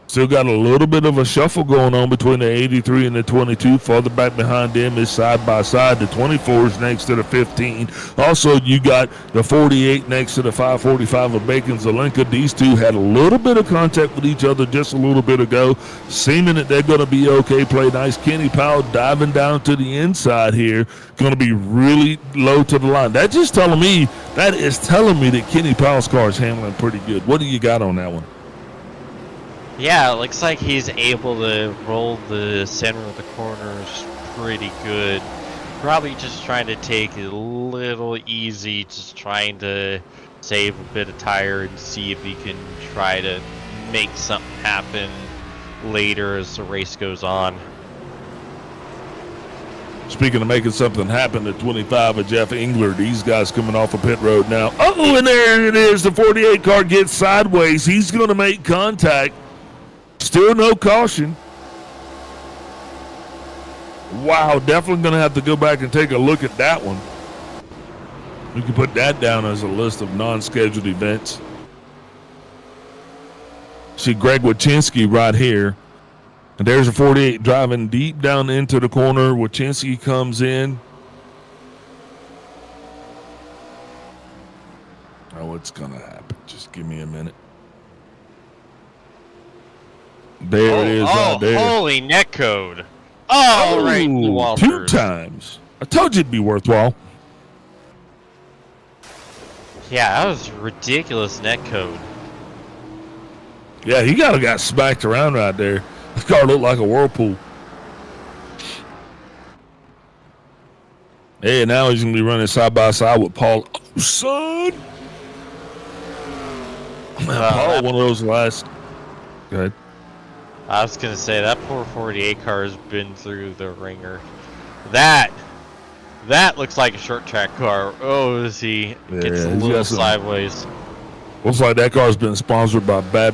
Still got a little bit of a shuffle going on between the 83 and the 22. Farther back behind them is side by side. The 24 is next to the 15. Also, you got the 48 next to the 545 of Bacon Zelenka. These two had a little bit of contact with each other just a little bit ago, seeming that they're going to be okay. Play nice. Kenny Powell diving down to the inside here. Going to be really low to the line. That is telling me that Kenny Powell's car is handling pretty good. What do you got on that one? Yeah, it looks like he's able to roll the center of the corners pretty good. Probably just trying to take it a little easy, just trying to save a bit of tire and see if he can try to make something happen later as the race goes on. Speaking of making something happen, the 25 of Jeff Engler, these guys coming off of pit road now. Oh, and there it is. The 48 car gets sideways. He's going to make contact. Still no caution. Wow, definitely going to have to go back and take a look at that one. We can put that down as a list of non-scheduled events. See Greg Wachinski right here. And there's a 48 driving deep down into the corner. Wachinski comes in. Oh, what's going to happen? Just give me a minute. There it is right there. Holy netcode. Oh, right, Walters. 2 times. I told you it'd be worthwhile. Yeah, that was ridiculous netcode. Yeah, he got smacked around right there. This car looked like a whirlpool. Hey, now he's going to be running side by side with Paul. Oh, son! Paul, one of those last... Go ahead. I was going to say, that poor 48 car has been through the ringer. That looks like a short track car. Oh, he gets a little sideways. Looks like that car's been sponsored by by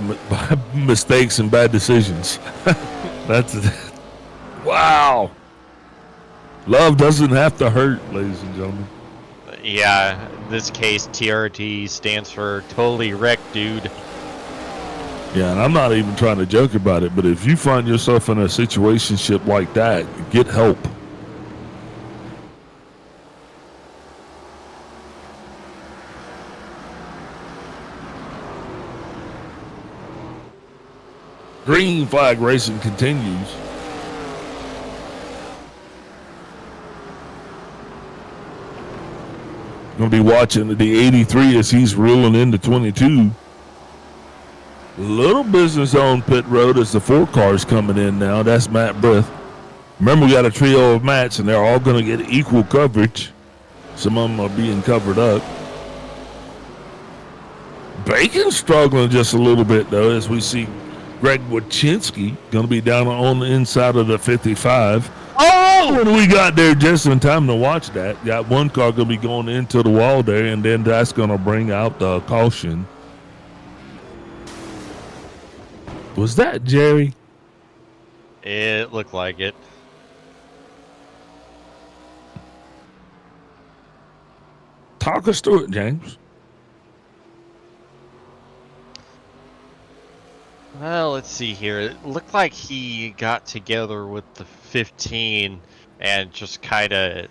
mistakes and bad decisions. Wow. Love doesn't have to hurt, ladies and gentlemen. Yeah, in this case, TRT stands for totally wrecked, dude. Yeah, and I'm not even trying to joke about it, but if you find yourself in a situationship like that, get help. Green flag racing continues. Going to be watching the 83 as he's rolling into 22. Little business on pit road as the 4 cars coming in now. That's Matt Brith. Remember, we got a trio of Matts, and they're all going to get equal coverage. Some of them are being covered up. Bacon's struggling just a little bit, though, as we see Greg Wachinski going to be down on the inside of the 55. Oh, what do we got there just in time to watch that? Got one car going to be going into the wall there, and then that's going to bring out the caution. Was that Jerry? It looked like it. Talk us through it, James. Well, let's see here. It looked like he got together with the 15 and just kind of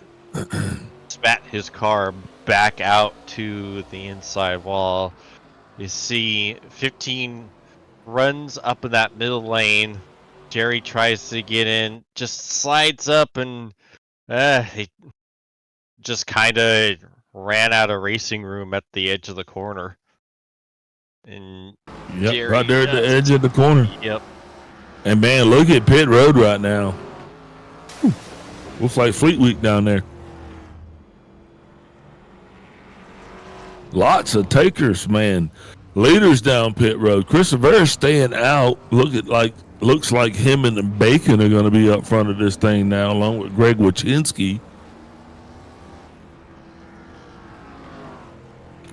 spat his car back out to the inside wall. You see 15 runs up in that middle lane. Jerry tries to get in, just slides up, and he just kind of ran out of racing room at the edge of the corner. And yep, Jerry right there at the edge of the corner. Yep. And man, look at pit road right now. Looks like Fleet Week down there. Lots of takers, man. Leaders down pit road. Chris Rivera staying out. Looks like him and the Bacon are going to be up front of this thing now, along with Greg Wachinski.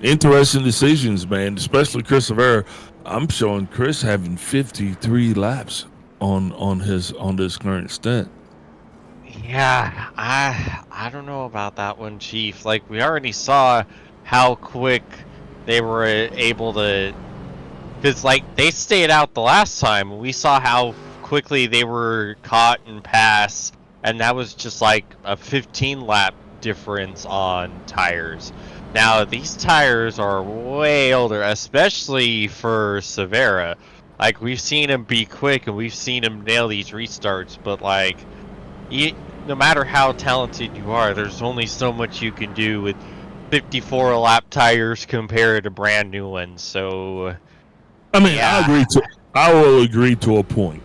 Interesting decisions, man. Especially Chris Rivera. I'm showing Chris having 53 laps on this current stint. Yeah, I don't know about that one, Chief. Like, we already saw how quick they were able to, because like they stayed out the last time. We saw how quickly they were caught and passed, and that was just like a 15 lap difference on tires. Now these tires are way older, especially for Severa. Like, we've seen him be quick and we've seen him nail these restarts, but like, no matter how talented you are, there's only so much you can do with 54 lap tires compared to brand new ones. So I mean, yeah. I will agree to a point.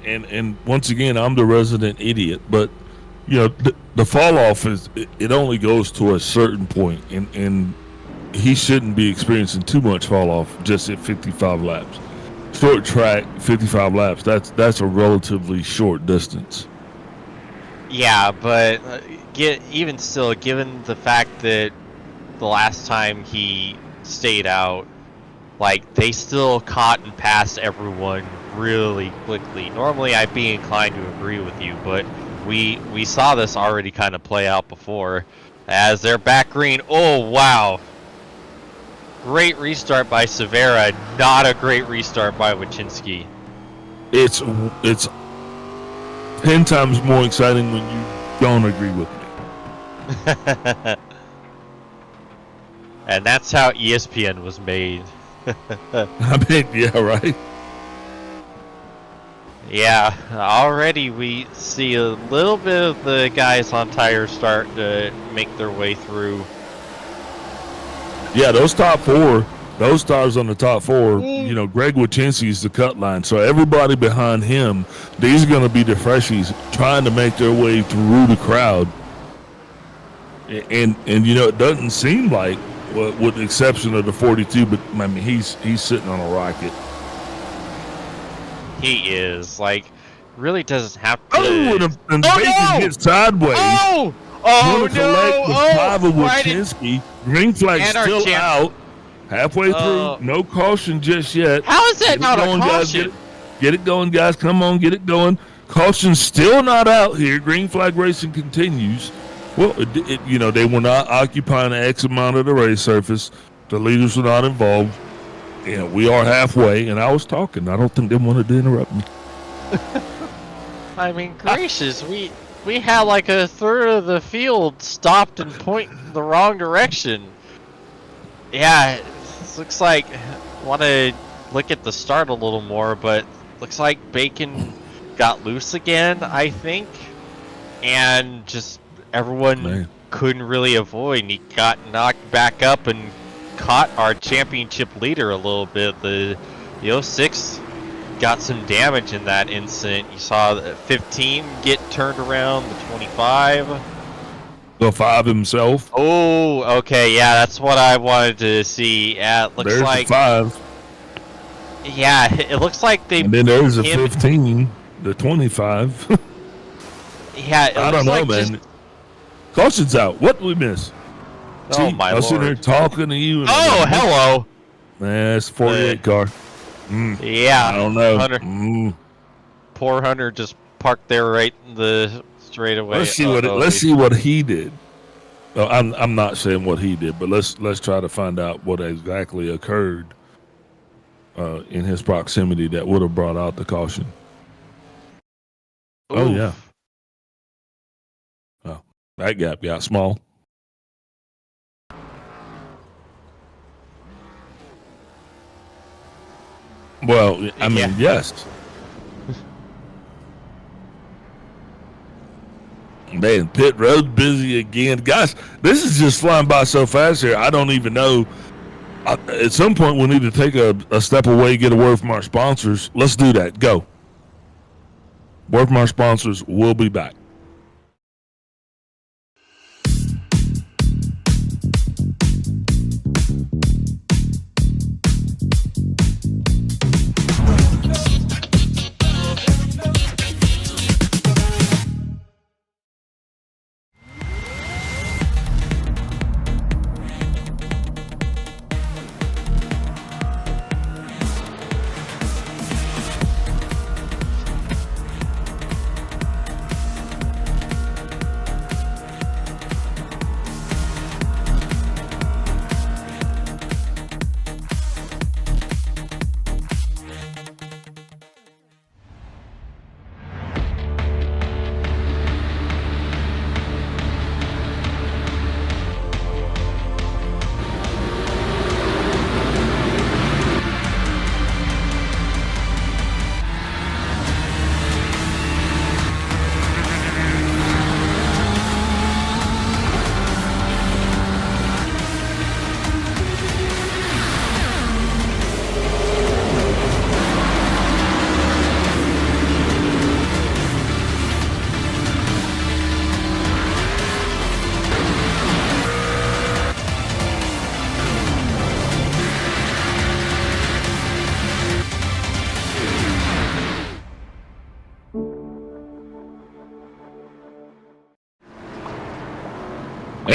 And once again, I'm the resident idiot, but you know, the fall off it only goes to a certain point, and he shouldn't be experiencing too much fall off just at 55 laps. Short track, 55 laps. That's a relatively short distance. Yeah, but even still, given the fact that the last time he stayed out, like, they still caught and passed everyone really quickly. Normally, I'd be inclined to agree with you, but we saw this already kind of play out before. As they're back green, oh wow! Great restart by Severa, not a great restart by Wachinski. It's 10 times more exciting when you don't agree with me. And that's how ESPN was made. I mean, yeah, right? Yeah, already we see a little bit of the guys on tires start to make their way through. Yeah, those stars on the top four, you know, Greg Wachinski's the cut line. So everybody behind him, these are going to be the freshies trying to make their way through the crowd. And you know, it doesn't seem like, well, with the exception of the 42, but I mean, he's sitting on a rocket. He is, like, really doesn't have to. Oh, and Bacon gets sideways. Oh no! The five of right Wachinski. Green flag still out. Halfway through. No caution just yet. How is that not a caution? Guys, get it going, guys. Come on, get it going. Caution still not out here. Green flag racing continues. Well, you know, they were not occupying X amount of the race surface. The leaders were not involved. You know, we are halfway, and I was talking. I don't think they wanted to interrupt me. I mean, gracious, we had like a third of the field stopped and pointing the wrong direction. Yeah, this looks like, want to look at the start a little more, but looks like Bacon got loose again, I think, and just everyone couldn't really avoid, and he got knocked back up and caught our championship leader a little bit. The 06 got some damage in that incident. You saw the 15 get turned around, the 25. The 5 himself. Oh, okay, yeah, that's what I wanted to see. Yeah, it looks there's like the 5. Yeah, it looks like they. And then there's a 15, the 25. Yeah, I don't know, man. Caution's out. What did we miss? Oh, my I was sitting there lord. talking to you. And Hello. Man, it's 48 car. Yeah. I don't know. Hunter. Poor Hunter just parked there right in the straightaway. Let's see what he did. Well, I'm not saying what he did, but let's try to find out what exactly occurred in his proximity that would have brought out the caution. Oof. Oh yeah. Oh, that gap got small. Well, I mean, yes. Man, pit road busy again. Guys, this is just flying by so fast here. I don't even know. At some point, we'll need to take a step away, get a word from our sponsors. Let's do that. Go. Word from our sponsors. We'll be back.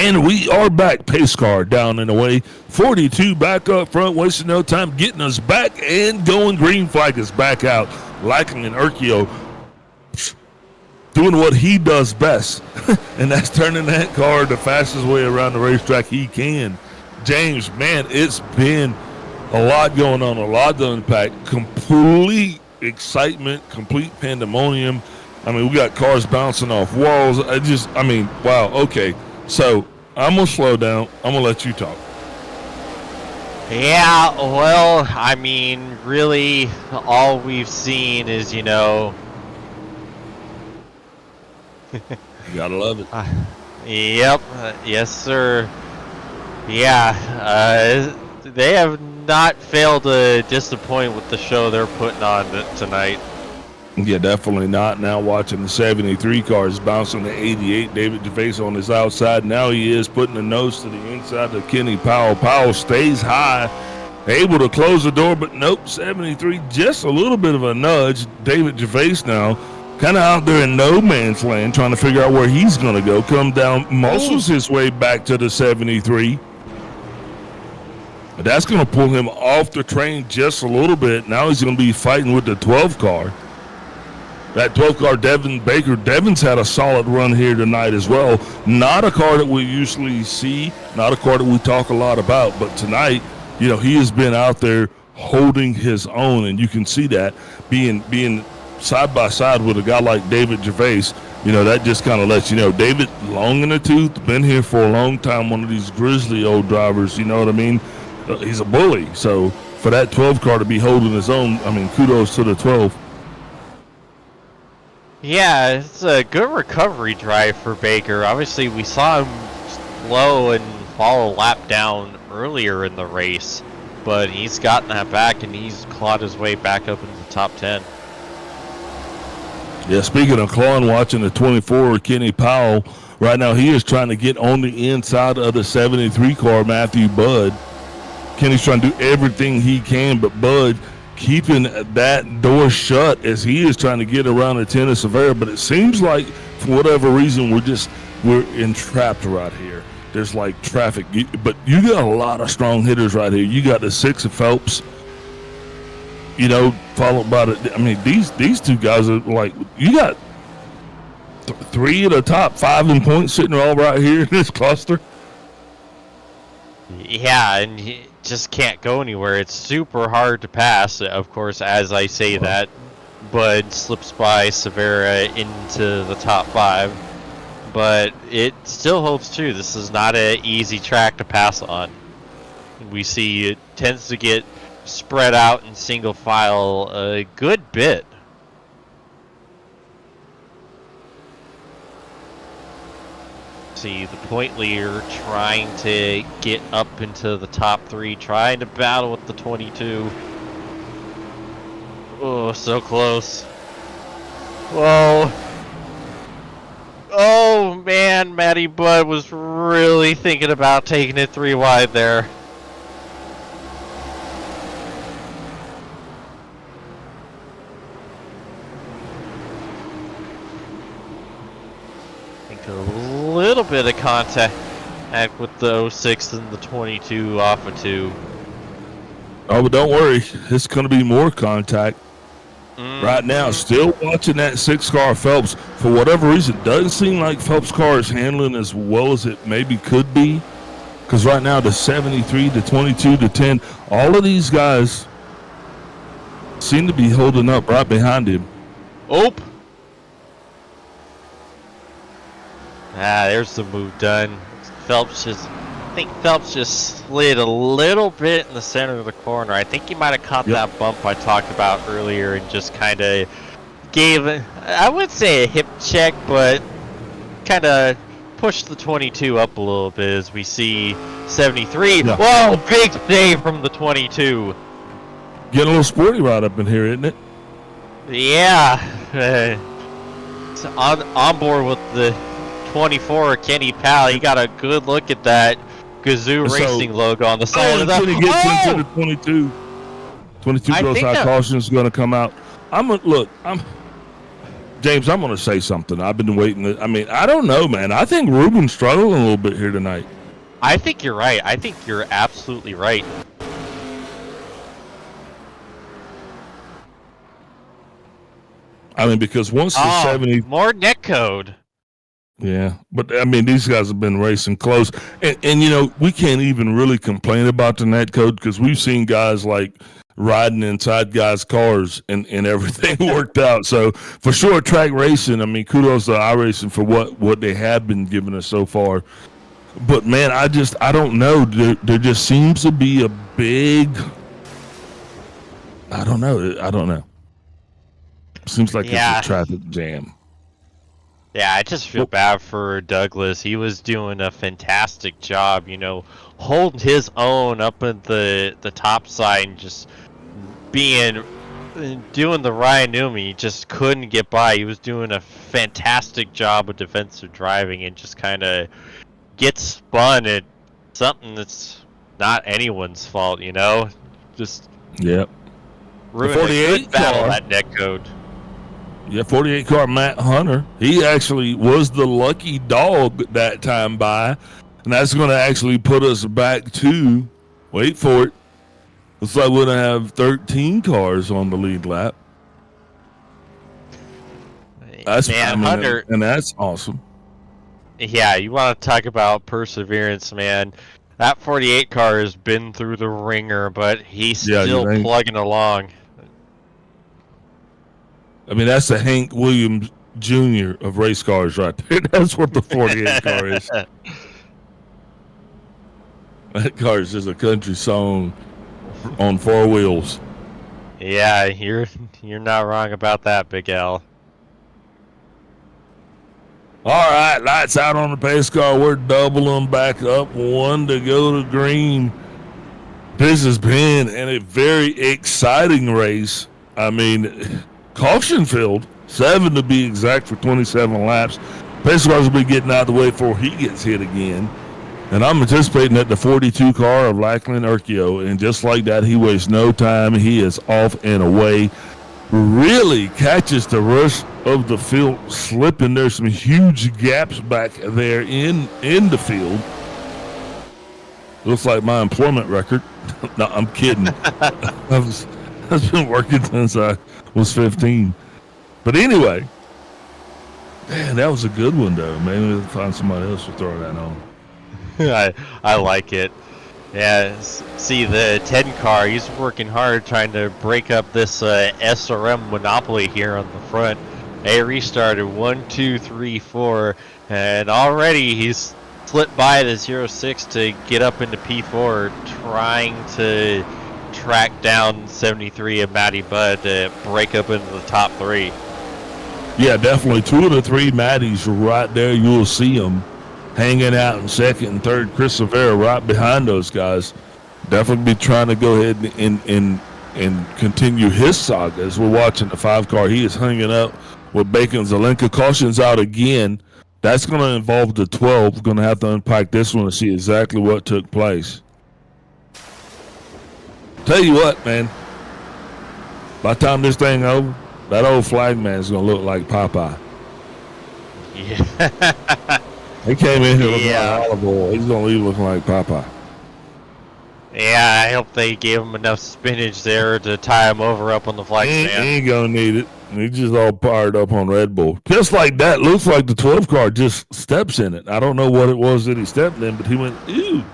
And we are back. Pace car down and away. 42 back up front, wasting no time, getting us back and going. Green flag is back out. Lacking in Urquio doing what he does best, and that's turning that car the fastest way around the racetrack he can. James, man, it's been a lot going on, a lot to unpack. Complete excitement, complete pandemonium. I mean, we got cars bouncing off walls. Wow, okay. So I'm going to slow down. I'm going to let you talk. Yeah, well, I mean, really, all we've seen is, You gotta love it. Yep, yes, sir. Yeah, they have not failed to disappoint with the show they're putting on tonight. Yeah, definitely not. Now watching the 73 cars bouncing the 88. David Gervais on his outside. Now he is putting the nose to the inside of Kenny Powell. Powell stays high, able to close the door, but nope, 73, just a little bit of a nudge. David Gervais now kind of out there in no man's land, trying to figure out where he's going to go. Come down, muscles his way back to the 73. But that's going to pull him off the train just a little bit. Now he's going to be fighting with the 12 car. That 12 car, Devin Baker. Devin's had a solid run here tonight as well. Not a car that we usually see, not a car that we talk a lot about, but tonight, he has been out there holding his own, and you can see that being side by side with a guy like David Gervais. That just kind of lets you know David, long in the tooth, been here for a long time, one of these grizzly old drivers, you know what I mean? He's a bully. So for that 12 car to be holding his own, I mean, kudos to the 12. Yeah, it's a good recovery drive for Baker. Obviously, we saw him slow and fall a lap down earlier in the race, but he's gotten that back and he's clawed his way back up into the top 10. Yeah, speaking of clawing, watching the 24, Kenny Powell, right now he is trying to get on the inside of the 73 car, Matthew Budd. Kenny's trying to do everything he can, but Bud keeping that door shut as he is trying to get around the 10 of Severa. But it seems like, for whatever reason, we're entrapped right here. There's like traffic. But you got a lot of strong hitters right here. You got the 6 of Phelps, followed by these two guys are like, you got 3 of the top 5 in points sitting all right here in this cluster. Yeah, and he just can't go anywhere. It's super hard to pass, of course, as I say that. Bud slips by Severa into the top 5. But it still holds true. This is not an easy track to pass on. We see it tends to get spread out in single file a good bit. See the point leader trying to get up into the top 3, trying to battle with the 22. Oh, so close. Whoa. Oh man, Matty Budd was really thinking about taking it 3 wide there. A little bit of contact with the 06 and the 22 off of 2. Oh, but don't worry, it's going to be more contact. Right now, still watching that 6 car Phelps. For whatever reason, doesn't seem like Phelps' car is handling as well as it maybe could be. Because right now, the 73, the 22, the 10, all of these guys seem to be holding up right behind him. Oh. There's the move done. I think Phelps just slid a little bit in the center of the corner. I think he might have caught that bump I talked about earlier and just kind of gave, I wouldn't say a hip check, but kind of pushed the 22 up a little bit as we see 73. Yeah. Whoa, big save from the 22. Getting a little sporty right up in here, isn't it? Yeah. It's on board with the 24, Kenny Powell. You got a good look at that Gazoo Racing logo on the side of the... He gets into the 22. 22 goes out. Caution is going to come out. James, I'm going to say something. I've been waiting. I mean, I don't know, man. I think Ruben's struggling a little bit here tonight. I think you're right. I think you're absolutely right. I mean, because once the 70... More netcode. Yeah, but I mean, these guys have been racing close. And you know, we can't even really complain about the netcode because we've seen guys like riding inside guys' cars and everything worked out. So for sure, track racing, I mean, kudos to iRacing for what they have been giving us so far. But man, I don't know. There just seems to be a big... I don't know. Seems like it's a traffic jam. Yeah, I just feel bad for Douglas. He was doing a fantastic job, you know, holding his own up at the top side and just doing the Ryan Newman. He just couldn't get by. He was doing a fantastic job of defensive driving and just kind of gets spun at something that's not anyone's fault, you know? Just ruined a good battle at netcode. Yeah, 48 car Matt Hunter. He actually was the lucky dog that time by, and that's going to actually put us back to, wait for it, looks like we're going to have 13 cars on the lead lap. That's Hunter, and that's awesome. Yeah, you want to talk about perseverance, man. That 48 car has been through the ringer, but he's still plugging along. I mean, that's the Hank Williams Jr. of race cars right there. That's what the 48 car is. That car is just a country song on four wheels. Yeah, you're not wrong about that, Big L. All right, lights out on the pace car. We're doubling back up. One to go to green. This has been a very exciting race. I mean... Caution field, 7 to be exact for 27 laps. Pace cars will be getting out of the way before he gets hit again. And I'm anticipating that the 42 car of Lachlan Urquio, and just like that, he wastes no time. He is off and away. Really catches the rush of the field slipping. There's some huge gaps back there in the field. Looks like my employment record. No, I'm kidding. I've been working since I was 15. But anyway, man, that was a good one, though. Maybe we'll find somebody else to throw that on. I like it. Yeah, see the 10 car, he's working hard trying to break up this SRM monopoly here on the front. They restarted 1, 2, 3, 4, and already he's slipped by the 06 to get up into P4, trying to track down 73 of Matty Budd to break up into the top 3. Yeah, definitely. 2 of the 3 Matties right there. You'll see them hanging out in second and third. Chris Rivera right behind those guys. Definitely be trying to go ahead and continue his saga as we're watching the 5 car. He is hanging up with Bacon Zelenka. Caution's out again. That's going to involve the 12. We're going to have to unpack this one to see exactly what took place. Tell you what, man. By the time this thing over, that old flag man is going to look like Popeye. Yeah. He came in here looking like olive oil. He's going to leave looking like Popeye. Yeah, I hope they gave him enough spinach there to tie him over up on the flag stand. He ain't going to need it. He's just all fired up on Red Bull. Just like that, looks like the 12 car just steps in it. I don't know what it was that he stepped in, but he went, ew.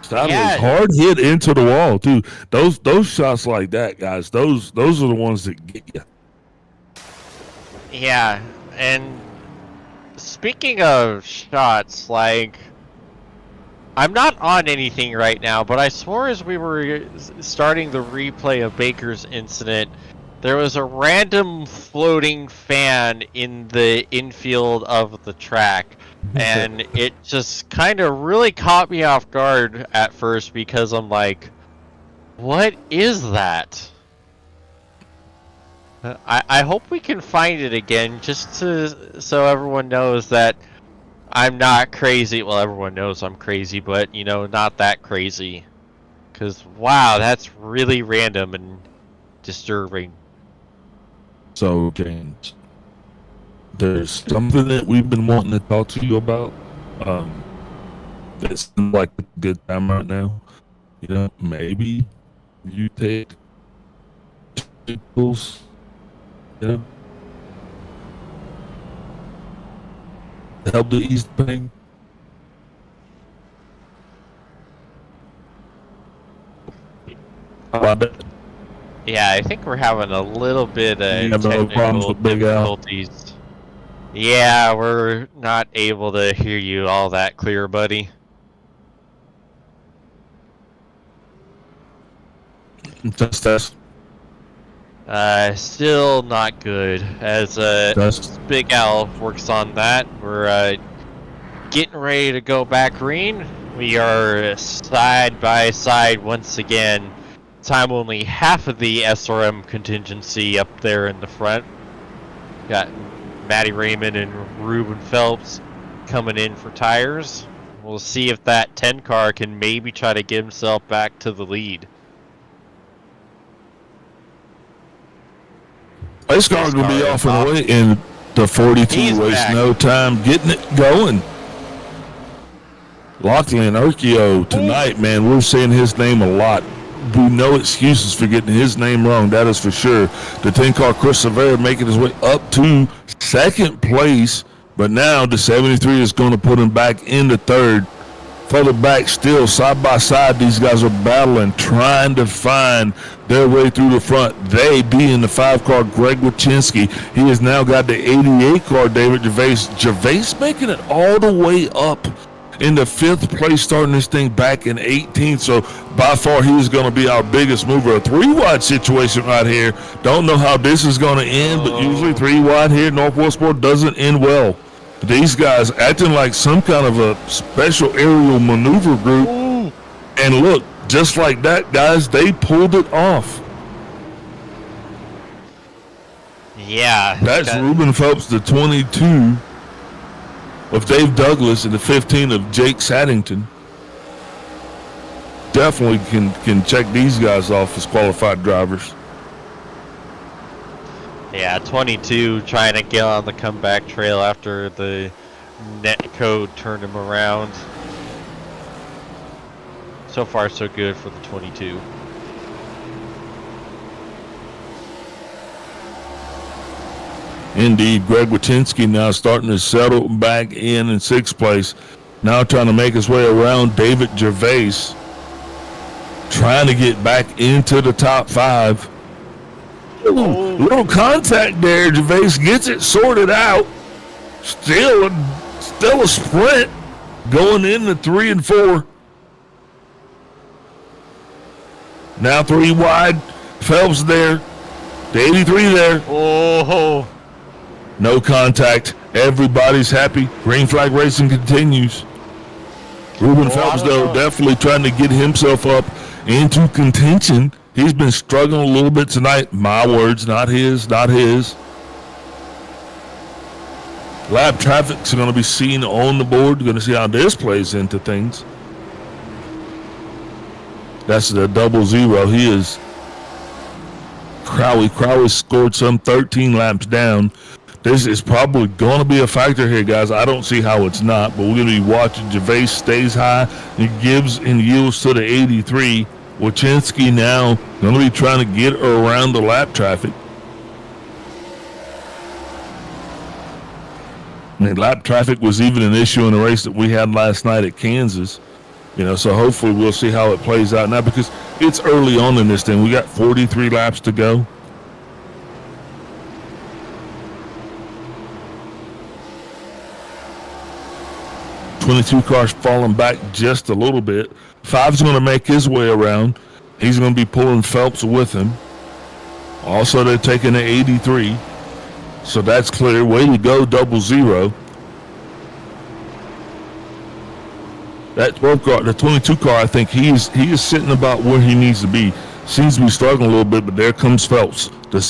Sideways, hard hit into the wall too. Those shots like that, guys. Those are the ones that get you. Yeah, and speaking of shots, like I'm not on anything right now, but I swore as we were starting the replay of Baker's incident, there was a random floating fan in the infield of the track. And it just kind of really caught me off guard at first because I'm like, what is that? I hope we can find it again just so everyone knows that I'm not crazy. Well, everyone knows I'm crazy, but, you know, not that crazy. Because, wow, that's really random and disturbing. So, James, there's something that we've been wanting to talk to you about. That seems like a good time right now. You know, maybe you take pills, you know, to help to ease the pain. How about that? Yeah, I think we're having a little bit of You have no problems technical with Big Al? difficulties. Yeah, we're not able to hear you all that clear, buddy. Test. Still not good. As Test. Big Al works on that, we're getting ready to go back green. We are side by side once again. Time only half of the SRM contingency up there in the front. Got Matty Raymond and Ruben Phelps coming in for tires. We'll see if that 10 car can maybe try to get himself back to the lead. This car's going to be off and away in the 42, wasting no time getting it going. Lachlan Urquio tonight, man, we're seeing his name a lot. We no excuses for getting his name wrong, that is for sure. The 10-car Chris Severa making his way up to second place, but now the 73 is going to put him back into third. Further back still, side by side, these guys are battling, trying to find their way through the front. They being the 5-car Greg Wachinski. He has now got the 88-car David Gervais. Gervais making it all the way up into 5th place, starting this thing back in 18th. So by far, he is going to be our biggest mover. A 3-wide situation right here. Don't know how this is going to end, but usually 3-wide here at North Wilkesboro doesn't end well. These guys acting like some kind of a special aerial maneuver group. Ooh. And look, just like that, guys, they pulled it off. Yeah. That's Ruben Phelps, the 22 of Dave Douglas, and the 15 of Jake Saddington. Definitely can check these guys off as qualified drivers. Yeah, 22 trying to get on the comeback trail after the net code turned him around. So far, so good for the 22. Indeed, Greg Wachinski now starting to settle back in 6th place. Now trying to make his way around David Gervais. Trying to get back into the top 5. Ooh, little contact there. Gervais gets it sorted out. Still a sprint going into 3 and 4. Now 3 wide. Phelps there. The 83 there. Oh. No contact. Everybody's happy. Green flag racing continues. Ruben Phelps, though, definitely trying to get himself up into contention. He's been struggling a little bit tonight. My words, not his. Lap traffic's going to be seen on the board. Going to see how this plays into things. That's the 00. He is Crowley. Crowley scored some 13 laps down. This is probably going to be a factor here, guys. I don't see how it's not, but we're going to be watching. Gervais stays high. He gives and yields to the 83. Wachinski now going to be trying to get around the lap traffic. I mean, lap traffic was even an issue in the race that we had last night at Kansas. You know, so hopefully we'll see how it plays out now because it's early on in this thing. We got 43 laps to go. '22 car's falling back just a little bit. 5's going to make his way around. He's going to be pulling Phelps with him. Also, they're taking the 83. So that's clear. Way to go, 00. That 12 car, the 22 car, I think he is sitting about where he needs to be. Seems to be struggling a little bit, but there comes Phelps. The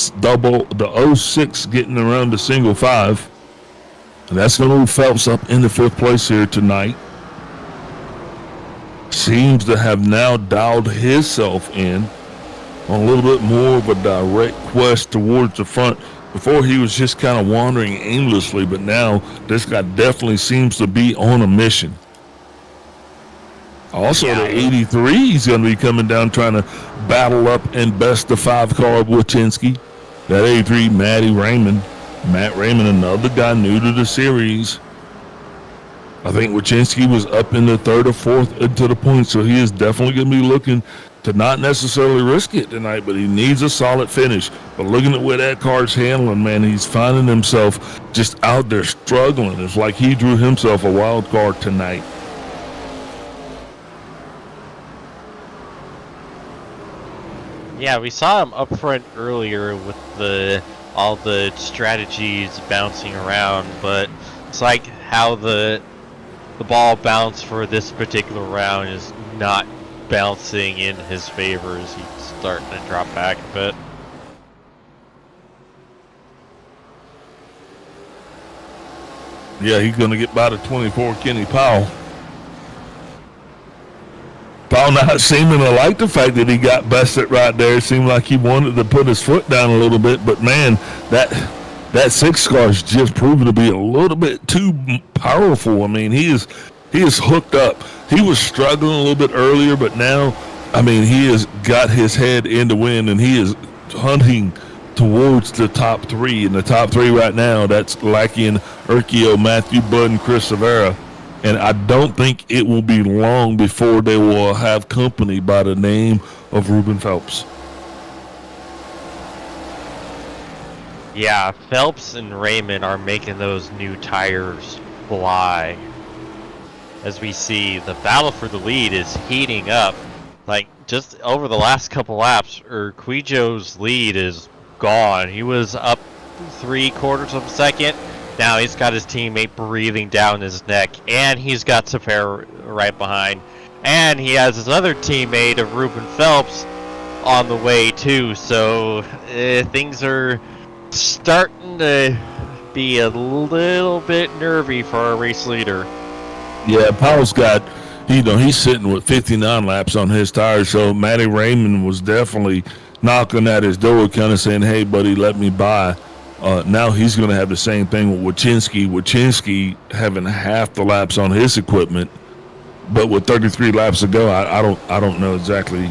06 getting around the single 5. And that's going to move Phelps up into 5th place here tonight. Seems to have now dialed himself in on a little bit more of a direct quest towards the front. Before he was just kind of wandering aimlessly, but now this guy definitely seems to be on a mission. Also, the 83 is going to be coming down trying to battle up and best the 5 car Wojcinski. That 83, Matt Raymond, another guy new to the series. I think Wojcinski was up in the 3rd or 4th into the point, so he is definitely going to be looking to not necessarily risk it tonight, but he needs a solid finish. But looking at where that car's handling, man, he's finding himself just out there struggling. It's like he drew himself a wild card tonight. Yeah, we saw him up front earlier with all the strategies bouncing around, but it's like how the ball bounced for this particular round is not bouncing in his favor as he's starting to drop back a bit. Yeah, he's going to get by the 24 Kenny Powell. Powell not seeming to like the fact that he got busted right there. It seemed like he wanted to put his foot down a little bit, but man, that 6 car's just proven to be a little bit too powerful. I mean, he is hooked up. He was struggling a little bit earlier, but now, I mean, he has got his head in the wind, and he is hunting towards the top 3. And the top 3 right now, that's Lackey, Urquio, Matthew Budd, and Chris Severa. And I don't think it will be long before they will have company by the name of Ruben Phelps. Yeah, Phelps and Raymond are making those new tires fly. As we see, the battle for the lead is heating up. Like, just over the last couple laps, Urquijo's lead is gone. He was up 3/4 of a second. Now he's got his teammate breathing down his neck, and he's got Severa right behind. And he has his other teammate of Ruben Phelps on the way too. So things are starting to be a little bit nervy for our race leader. Yeah, Powell's got, he's sitting with 59 laps on his tires, so Matty Raymond was definitely knocking at his door, kind of saying, hey, buddy, let me by. Now he's going to have the same thing with Wojcinski. Wojcinski having half the laps on his equipment, but with 33 laps to go, I don't know exactly.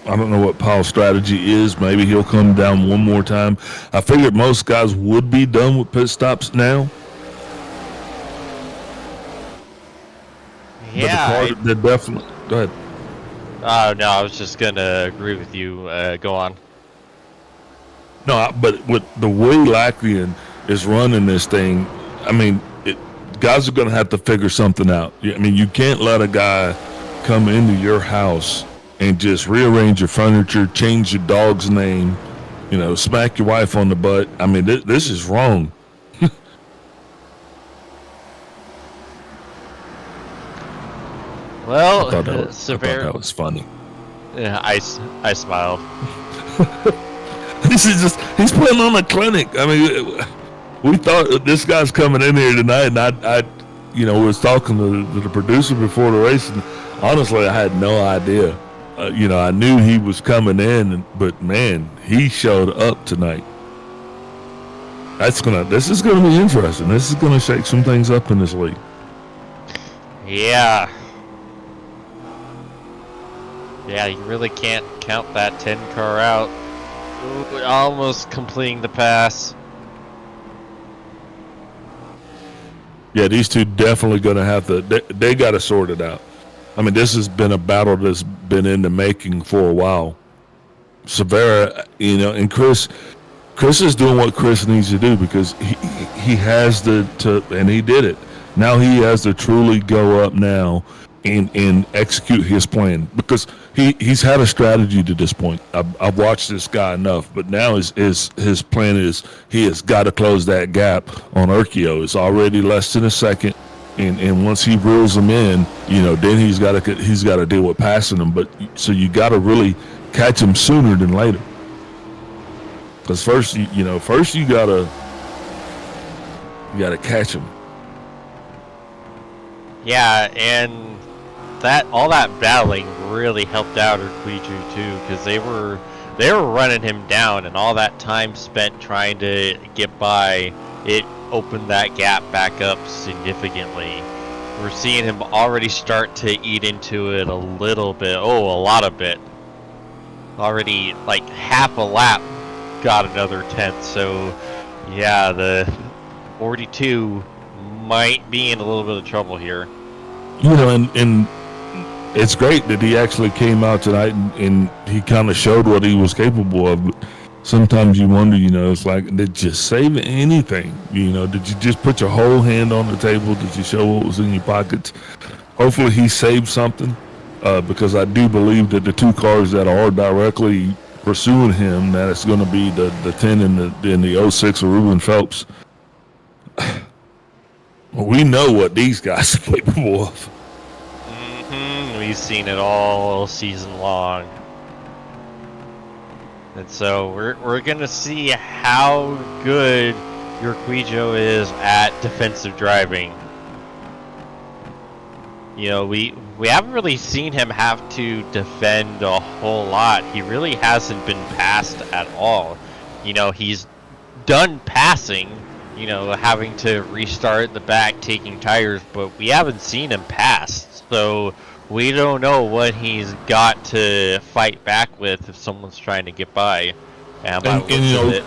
I don't know what Powell's strategy is. Maybe he'll come down one more time. I figured most guys would be done with pit stops now. Yeah, but they're definitely. Go ahead. No, I was just gonna agree with you. Go on. No, but with the way Lacklian is running this thing, I mean, guys are going to have to figure something out. I mean, you can't let a guy come into your house and just rearrange your furniture, change your dog's name, smack your wife on the butt. I mean, this is wrong. Well, I thought that was funny. Yeah, I smiled. He's putting on a clinic. I mean, we thought this guy's coming in here tonight, and I was talking to the producer before the race, and honestly, I had no idea. I knew he was coming in, but man, he showed up tonight. This is gonna be interesting. This is gonna shake some things up in this league. Yeah. Yeah, you really can't count that 10 car out. Ooh, almost completing the pass. Yeah, these two definitely going to have to. They got to sort it out. I mean, this has been a battle that's been in the making for a while. Severa, and Chris is doing what Chris needs to do because he has and he did it. Now he has to truly go up now and execute his plan because he's had a strategy to this point. I've watched this guy enough, but now his plan is he has got to close that gap on Urquio. It's already less than a second, and once he reels him in, then he's got to deal with passing him. But so you got to really catch him sooner than later, because first you gotta catch him. Yeah, and all that battling really helped out Urquijo too, because they were they were running him down, and all that time spent trying to get by, it opened that gap back up significantly. We're seeing him already start to eat into it a little bit. Oh, a lot of it. Already like half a lap got another tenth. So yeah, the 42 might be in a little bit of trouble here. You know, and it's great that he actually came out tonight and he kind of showed what he was capable of. But sometimes you wonder, you know, it's like, did you save anything? You know, did you just put your whole hand on the table? Did you show what was in your pockets? Hopefully he saved something, because I do believe that the two cars that are directly pursuing him, that it's going to be the 10 and the 06 of Ruben Phelps. Well, we know what these guys are capable of. We've seen it all season long. And so we're gonna see how good Urquijo is at defensive driving. You know, we haven't really seen him have to defend a whole lot. He really hasn't been passed at all. You know, he's done passing, you know, having to restart the back, taking tires, but we haven't seen him pass. So we don't know what he's got to fight back with if someone's trying to get by. And you know,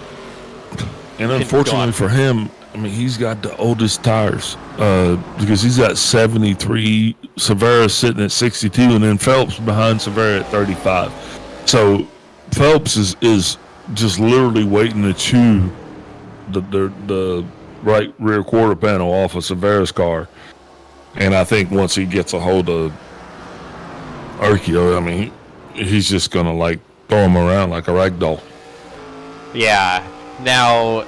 and unfortunately for him, I mean, he's got the oldest tires, because he's got 73, Severa sitting at 62, and then Phelps behind Severa at 35. So Phelps is just literally waiting to chew the right rear quarter panel off of Severa's car. And I think once he gets a hold of ARCA, I mean, he's just going to like throw him around like a rag doll. Yeah. Now,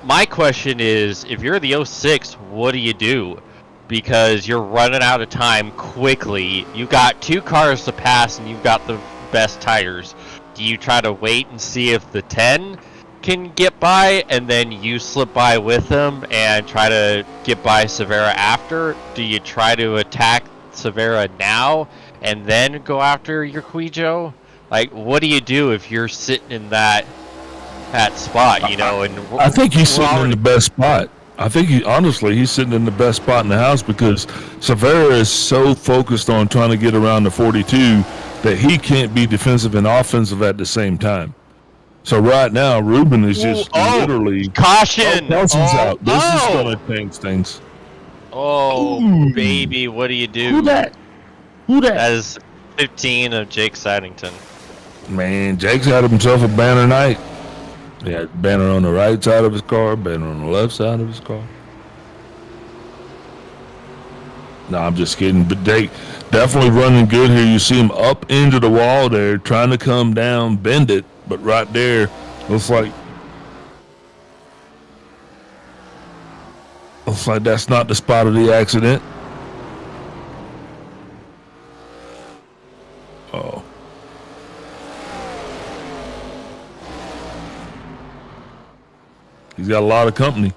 my question is, if you're the 06, what do you do? Because you're running out of time quickly. You got two cars to pass and you've got the best tires. Do you try to wait and see if the 10 can get by and then you slip by with them and try to get by Severa after? Do you try to attack Severa now and then go after Urquijo? Like, what do you do if you're sitting in that spot, you know? And I think he's sitting in the best spot. I think he's sitting in the best spot in the house, because Severa is so focused on trying to get around the 42 that he can't be defensive and offensive at the same time. So right now, Ruben is just literally caution. Nelson's out. This is going to change things. Oh, baby, what do you do? Who that? That is 15 of Jake Sidington. Man, Jake's had himself a banner night. He had banner on the right side of his car, banner on the left side of his car. No, I'm just kidding. But Jake definitely running good here. You see him up into the wall there, trying to come down, bend it. But right there, looks like that's not the spot of the accident. Oh. He's got a lot of company.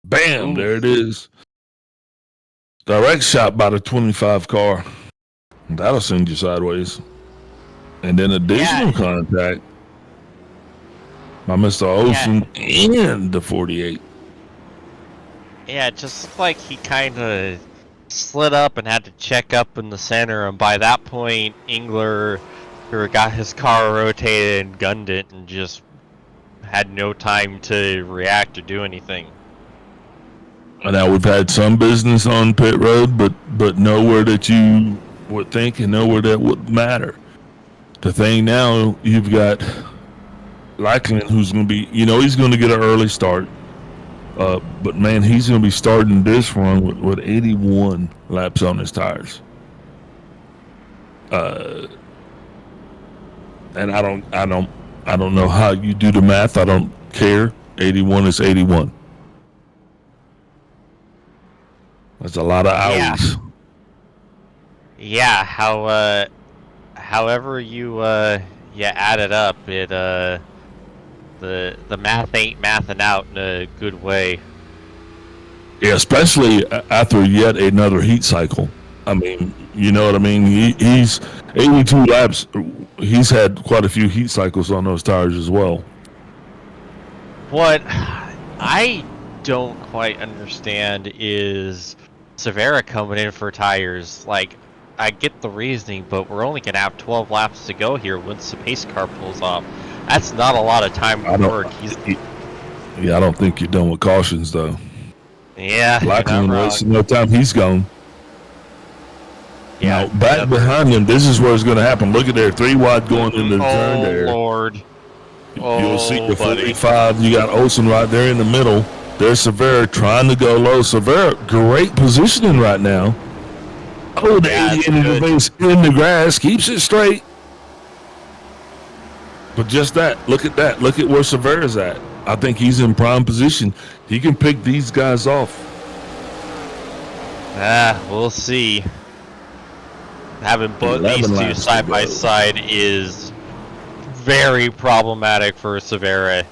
Bam, there it is. Direct shot by the 25 car. That'll send you sideways. And then additional contact by Mr. Olsen and the 48. Yeah, it just looked like he kind of slid up and had to check up in the center, and by that point, Engler got his car rotated and gunned it and just had no time to react or do anything. Now, we've had some business on pit road, but nowhere that you would think and nowhere that would matter. The thing now, you've got Lackland, who's going to be, you know, he's going to get an early start. But, man, he's going to be starting this run with 81 laps on his tires. And I don't know how you do the math. I don't care. 81 is 81. That's a lot of hours. Yeah, however you add it up, it the math ain't mathing out in a good way. Yeah, especially after yet another heat cycle. I mean, you know what I mean? He's 82 laps. He's had quite a few heat cycles on those tires as well. What I don't quite understand is Severa coming in for tires. Like, I get the reasoning, but we're only going to have 12 laps to go here once the pace car pulls off. That's not a lot of time to work. I don't think you're done with cautions, though. Yeah, Blackman racing, no time he's gone. Yeah, now, back behind him, this is where it's going to happen. Look at there, 3 wide going into the turn there. Oh, Lord. You'll see the 45. You got Olsen right there in the middle. There's Severa trying to go low. Severa, great positioning right now. Oh, the 80 into the base in the grass. Keeps it straight. But just that. Look at that. Look at where Severa's at. I think he's in prime position. He can pick these guys off. We'll see. Having both these two side by side is very problematic for Severa.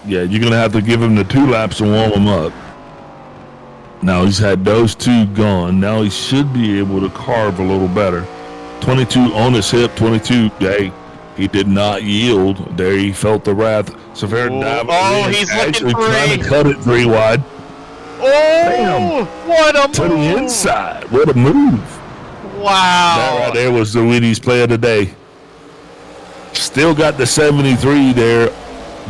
Yeah, you're going to have to give him the 2 laps and warm him up. Now he's had those 2 gone. Now he should be able to carve a little better. 22 on his hip, 22. Hey, he did not yield. There he felt the wrath. Severa diving in, he's actually looking trying to cut it 3 wide. Oh, bam. What a move. To the inside. What a move. Wow. That right there was the Wheaties play of the day. Still got the 73 there.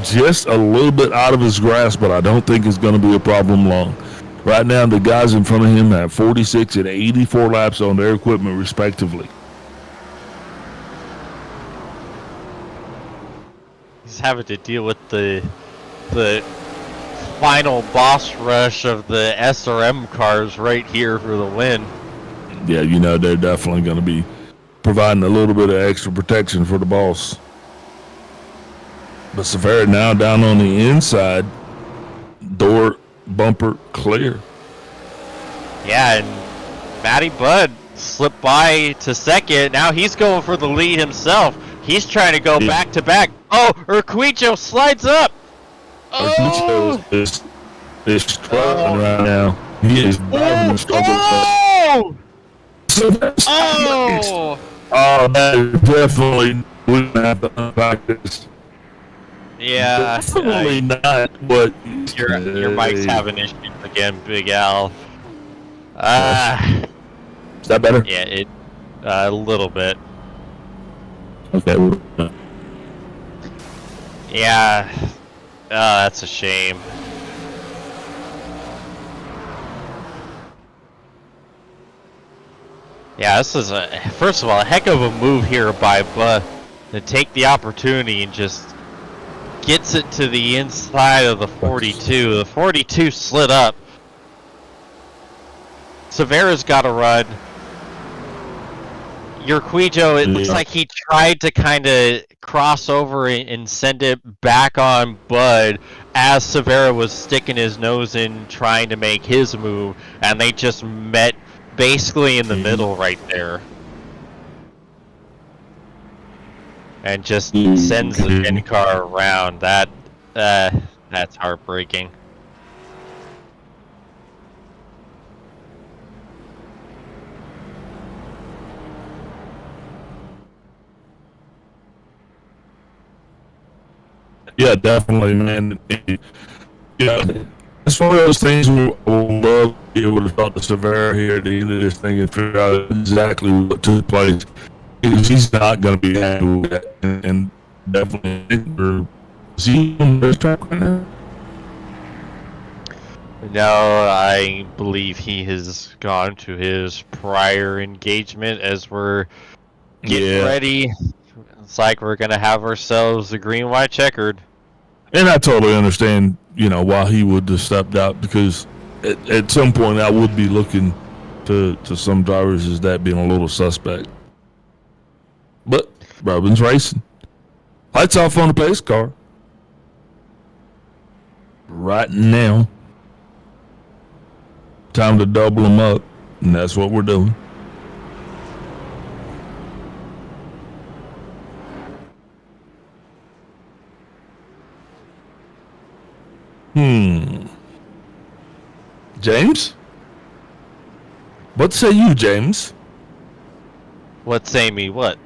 Just a little bit out of his grasp, but I don't think it's going to be a problem long. Right now, the guys in front of him have 46 and 84 laps on their equipment, respectively. He's having to deal with the final boss rush of the SRM cars right here for the win. Yeah, you know, they're definitely going to be providing a little bit of extra protection for the boss. But Severa now down on the inside. Door bumper clear. Yeah, and Matty Budd slipped by to second. Now he's going for the lead himself. He's trying to go back to back. Oh, Urquijo slides up. Urquijo is struggling right now. He is driving the struggle. Oh, that is definitely, we have to unpack this. Yeah, definitely not what your mic's having issues again, Big Al. Is that better? Yeah, a little bit. Okay. Yeah, that's a shame. Yeah, this is first of all a heck of a move here by Budd to take the opportunity and just gets it to the inside of the 42. The 42 slid up. Severa's got to run. Urquijo, it looks like he tried to kind of cross over and send it back on Budd as Severa was sticking his nose in trying to make his move, and they just met basically in the middle right there. And just sends the Gen car around. That's heartbreaking. Yeah, definitely, man. Yeah, it's one of those things we'll love to be able to talk to Severa here at the end of this thing and figure out exactly what took place. Because he's not going to be happy with that. And definitely, is he on the track right now? No, I believe he has gone to his prior engagement as we're getting ready. It's like we're going to have ourselves a green-white checkered. And I totally understand, why he would have stepped out, because at some point I would be looking to some drivers as that being a little suspect. But Robin's racing. Lights off on the pace car. Right now. Time to double them up, and that's what we're doing. James? What say you, James? What say me? What?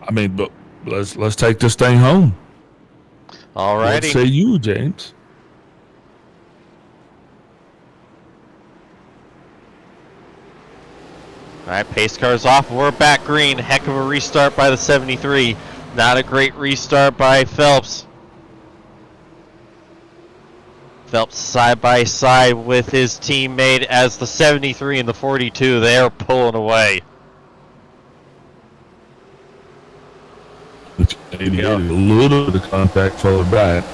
I mean, but let's take this thing home. Alrighty. What say you, James? Alright, pace car's off. We're back green. Heck of a restart by the 73. Not a great restart by Phelps. Phelps side by side with his teammate as the 73 and the 42. They are pulling away. It's 88, a little bit of contact further back.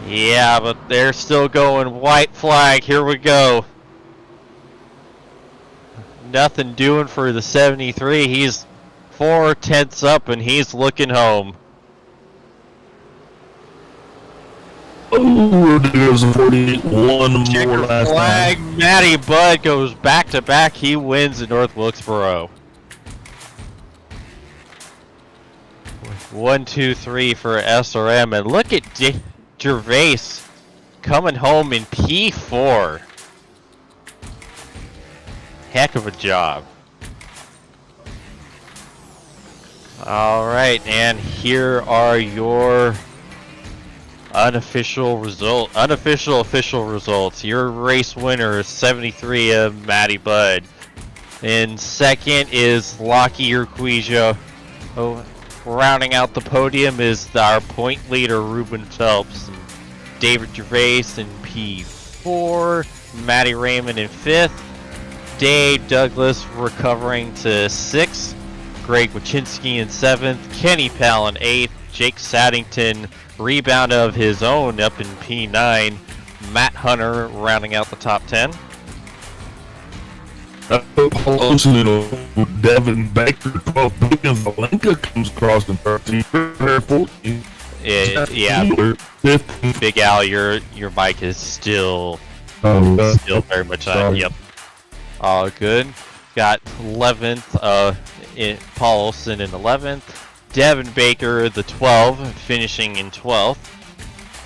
Yeah, but they're still going. White flag. Here we go. Nothing doing for the 73. He's 4/10 up and he's looking home. Oh, there's a 48. One Checker more last flag. time. Matty Budd goes back to back. He wins in North Wilkesboro. 1, 2, 3 for SRM. And look at Gervais coming home in P4. Heck of a job. Alright, and here are your official results. Your race winner is 73 of Matty Budd. In second is Lockie Urquijo. Oh, rounding out the podium is our point leader Ruben Phelps. David Gervais in P4. Matty Raymond in 5th. Dave Douglas recovering to 6th. Greg Wachinski in 7th. Kenny Pal in 8th. Jake Saddington, rebound of his own, up in P9. Matt Hunter rounding out the top 10. Devin Baker, 12th. Bacon Valenka comes across in 13th. 14th. Yeah, 15th. Big Al, your mic is still very much on. Yep. All good. Got 11th, Paul Olson in 11th. Devin Baker, the 12, finishing in 12th.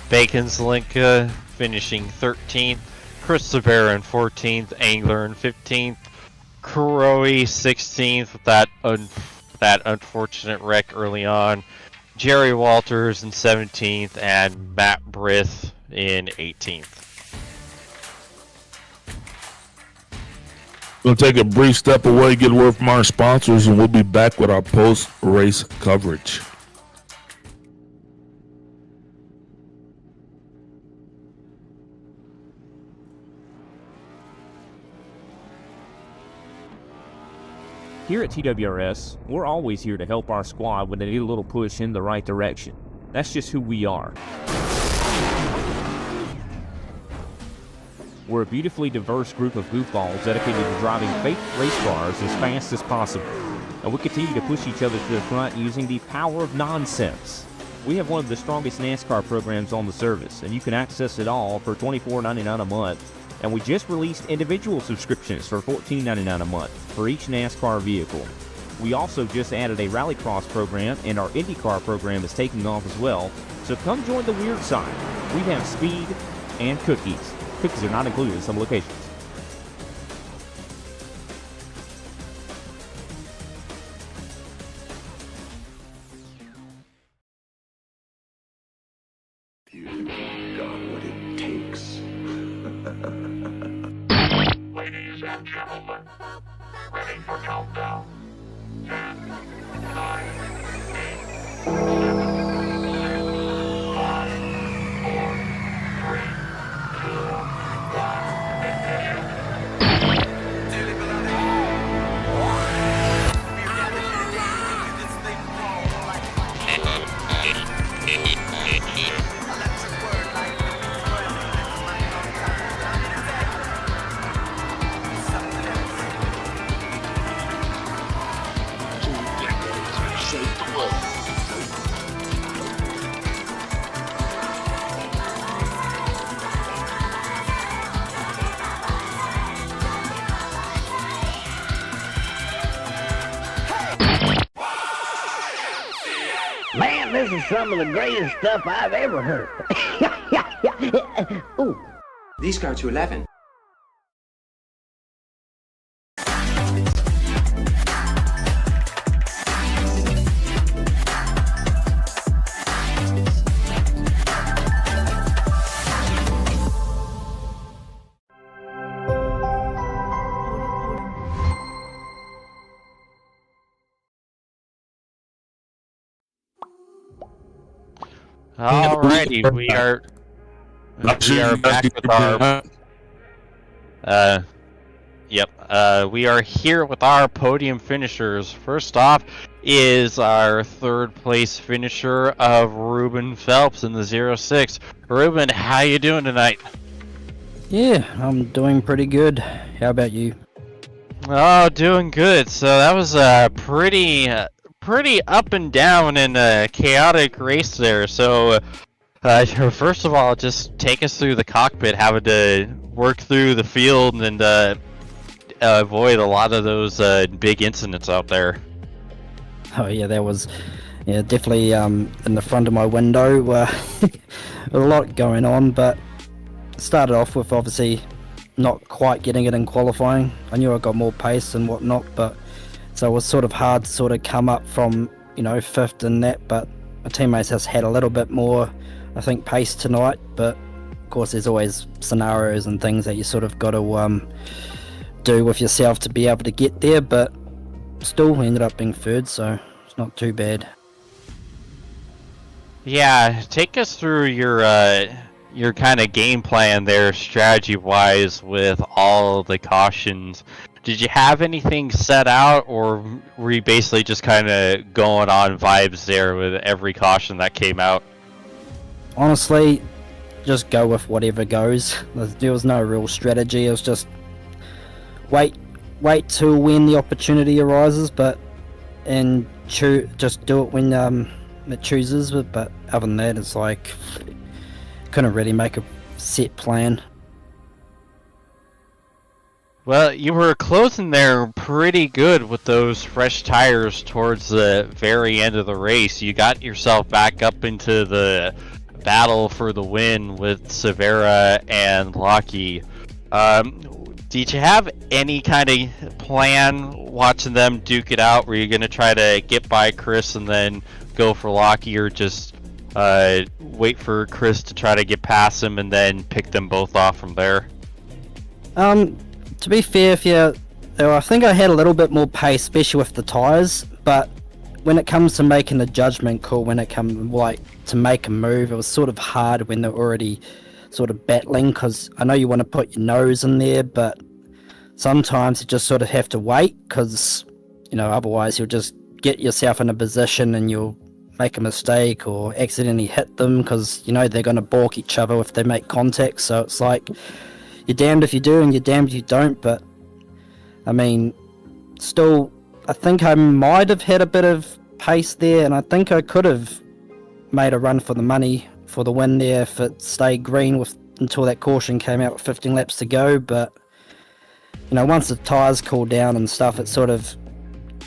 Bacon Zelinka finishing 13th. Chris Severa in 14th. Angler in 15th. Kuroe 16th with that unfortunate wreck early on. Jerry Walters in 17th. And Matt Brith in 18th. We'll take a brief step away, get a word from our sponsors, and we'll be back with our post-race coverage. Here at TWRS, we're always here to help our squad when they need a little push in the right direction. That's just who we are. We're a beautifully diverse group of goofballs dedicated to driving fake race cars as fast as possible. And we continue to push each other to the front using the power of nonsense. We have one of the strongest NASCAR programs on the service, and you can access it all for $24.99 a month. And we just released individual subscriptions for $14.99 a month for each NASCAR vehicle. We also just added a Rallycross program, and our IndyCar program is taking off as well. So come join the weird side. We have speed and cookies. Cookies are not included in some locations. You've got what it takes. Ladies and gentlemen, ready for countdown. 10, 9, 8, 7, 6, 5, 4, 3, 2, 1, ignition. Man, this is some of the greatest stuff I've ever heard. Ooh. These go to 11. Alrighty, we are back with our we are here with our podium finishers. First off is our third place finisher of Ruben Phelps in the 06. Ruben, how you doing tonight? Yeah, I'm doing pretty good. How about you? Oh, doing good. So that was a pretty up and down and chaotic race there. So first of all, just take us through the cockpit, having to work through the field and avoid a lot of those big incidents out there. Oh yeah, there was definitely in the front of my window a lot going on, but started off with obviously not quite getting it in qualifying. I knew I got more pace and whatnot, but so it was sort of hard to sort of come up from fifth in that, but my teammates has had a little bit more, I think, pace tonight. But of course there's always scenarios and things that you sort of got to do with yourself to be able to get there, but still we ended up being third, so it's not too bad. Yeah, take us through your kind of game plan there, strategy wise, with all the cautions. Did you have anything set out, or were you basically just kind of going on vibes there with every caution that came out? Honestly, just go with whatever goes. There was no real strategy. It was just wait till when the opportunity arises, and just do it when it chooses. But other than that, it's like couldn't really make a set plan. Well, you were closing there pretty good with those fresh tires towards the very end of the race. You got yourself back up into the battle for the win with Severa and Lockie. Did you have any kind of plan watching them duke it out? Were you going to try to get by Chris and then go for Lockie, or just wait for Chris to try to get past him and then pick them both off from there? To be fair, I think I had a little bit more pace, especially with the tyres, but when it comes to making a judgment call, when it comes to make a move, it was sort of hard when they're already sort of battling, because I know you want to put your nose in there, but sometimes you just sort of have to wait, because otherwise you'll just get yourself in a position and you'll make a mistake or accidentally hit them, because they're going to balk each other if they make contact. So it's like you're damned if you do and you're damned if you don't. But I mean, still, I think I might have had a bit of pace there, and I think I could have made a run for the money for the win there if it stayed green until that caution came out with 15 laps to go. But once the tyres cool down and stuff, it sort of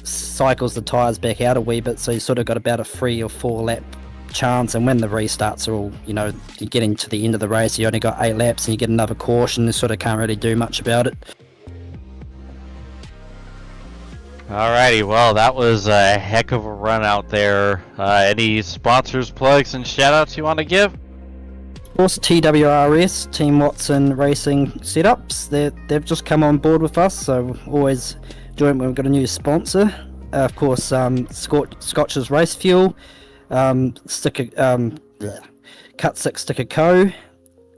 cycles the tyres back out a wee bit, so you sort of got about a 3 or 4 lap chance. And when the restarts are all, you're getting to the end of the race, you only got 8 laps and you get another caution, you sort of can't really do much about it. Alrighty, well, that was a heck of a run out there. Any sponsors, plugs, and shoutouts you want to give? Of course, TWRS, Team Watson Racing Setups, they've just come on board with us, so always join when we've got a new sponsor. Of course, Scotch's Race Fuel, Cut 6 Sticker Co.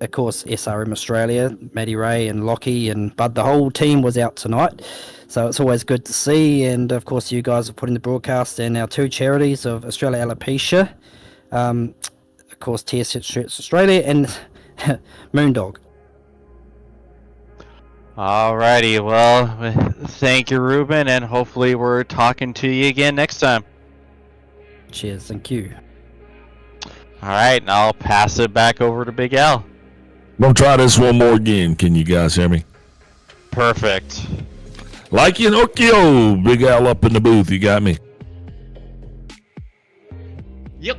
Of course, SRM Australia, Maddie Ray and Lockie and Bud, the whole team was out tonight, so it's always good to see. And of course, you guys are putting the broadcast and our 2 charities of Australia Alopecia, of course, TS Shirts Australia and Moondog. Alrighty, well, thank you, Ruben, and hopefully we're talking to you again next time. Cheers, thank you. Alright, and I'll pass it back over to Big Al. I'm gonna try this one more again. Can you guys hear me? Perfect. Like Pinocchio, Big Al up in the booth. You got me? Yep.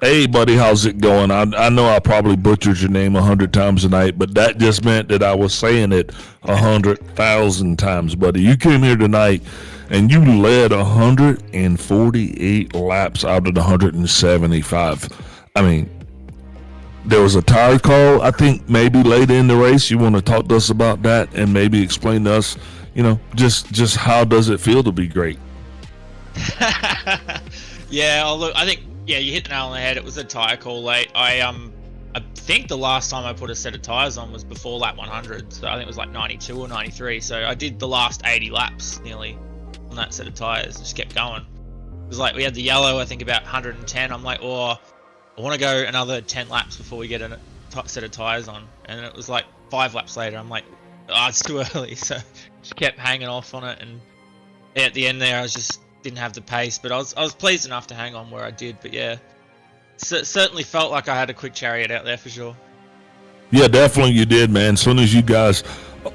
Hey, buddy, how's it going? I know I probably butchered your name 100 times tonight, but that just meant that I was saying it 100,000 times, buddy. You came here tonight and you led 148 laps out of the 175. I mean, there was a tire call, I think, maybe late in the race. You want to talk to us about that and maybe explain to us, just how does it feel to be great? Yeah, although I think Yeah, you hit the nail on the head. It was a tyre call late. I think the last time I put a set of tyres on was before lap 100, so I think it was like 92 or 93. So I did the last 80 laps nearly on that set of tyres. Just kept going. It was like we had the yellow, I think about 110. I'm like, oh, I want to go another 10 laps before we get a set of tyres on. And it was like 5 laps later. I'm like, oh, it's too early. So just kept hanging off on it. And at the end there, I just didn't have the pace. But I was pleased enough to hang on where I did. But yeah, certainly felt like I had a quick chariot out there for sure. Yeah, definitely you did, man. As soon as you guys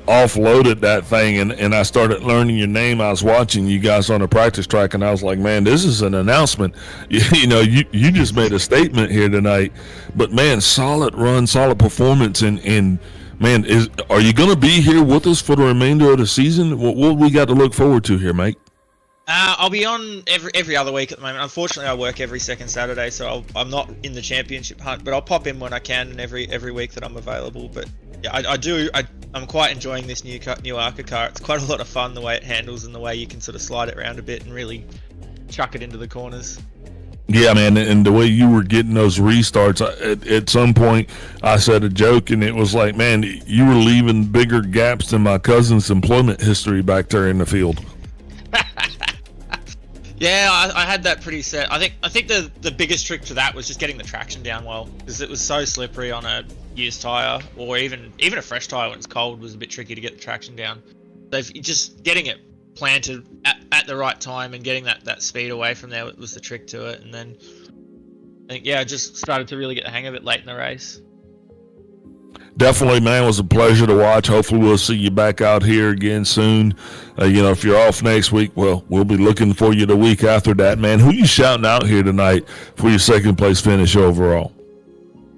offloaded that thing and I started learning your name, I was watching you guys on the practice track, and I was like, man, this is an announcement. You know, you just made a statement here tonight. But, man, solid run, solid performance. And man, are you going to be here with us for the remainder of the season? What we got to look forward to here, mate? I'll be on every other week at the moment. Unfortunately, I work every second Saturday, so I'm not in the championship hunt. But I'll pop in when I can, and every week that I'm available. But yeah, I'm quite enjoying this new ARCA car. It's quite a lot of fun the way it handles and the way you can sort of slide it around a bit and really chuck it into the corners. Yeah, man, and the way you were getting those restarts, at some point I said a joke, and it was like, man, you were leaving bigger gaps than my cousin's employment history back there in the field. Yeah, I had that pretty set. I think the biggest trick to that was just getting the traction down well, because it was so slippery on a used tire, or even a fresh tire when it's cold was a bit tricky to get the traction down. So just getting it planted at the right time and getting that speed away from there was the trick to it. And then I think, yeah, I just started to really get the hang of it late in the race. Definitely, man. It was a pleasure to watch. Hopefully we'll see you back out here again soon. If you're off next week, well, we'll be looking for you the week after that, man. Who you shouting out here tonight for your second place finish overall?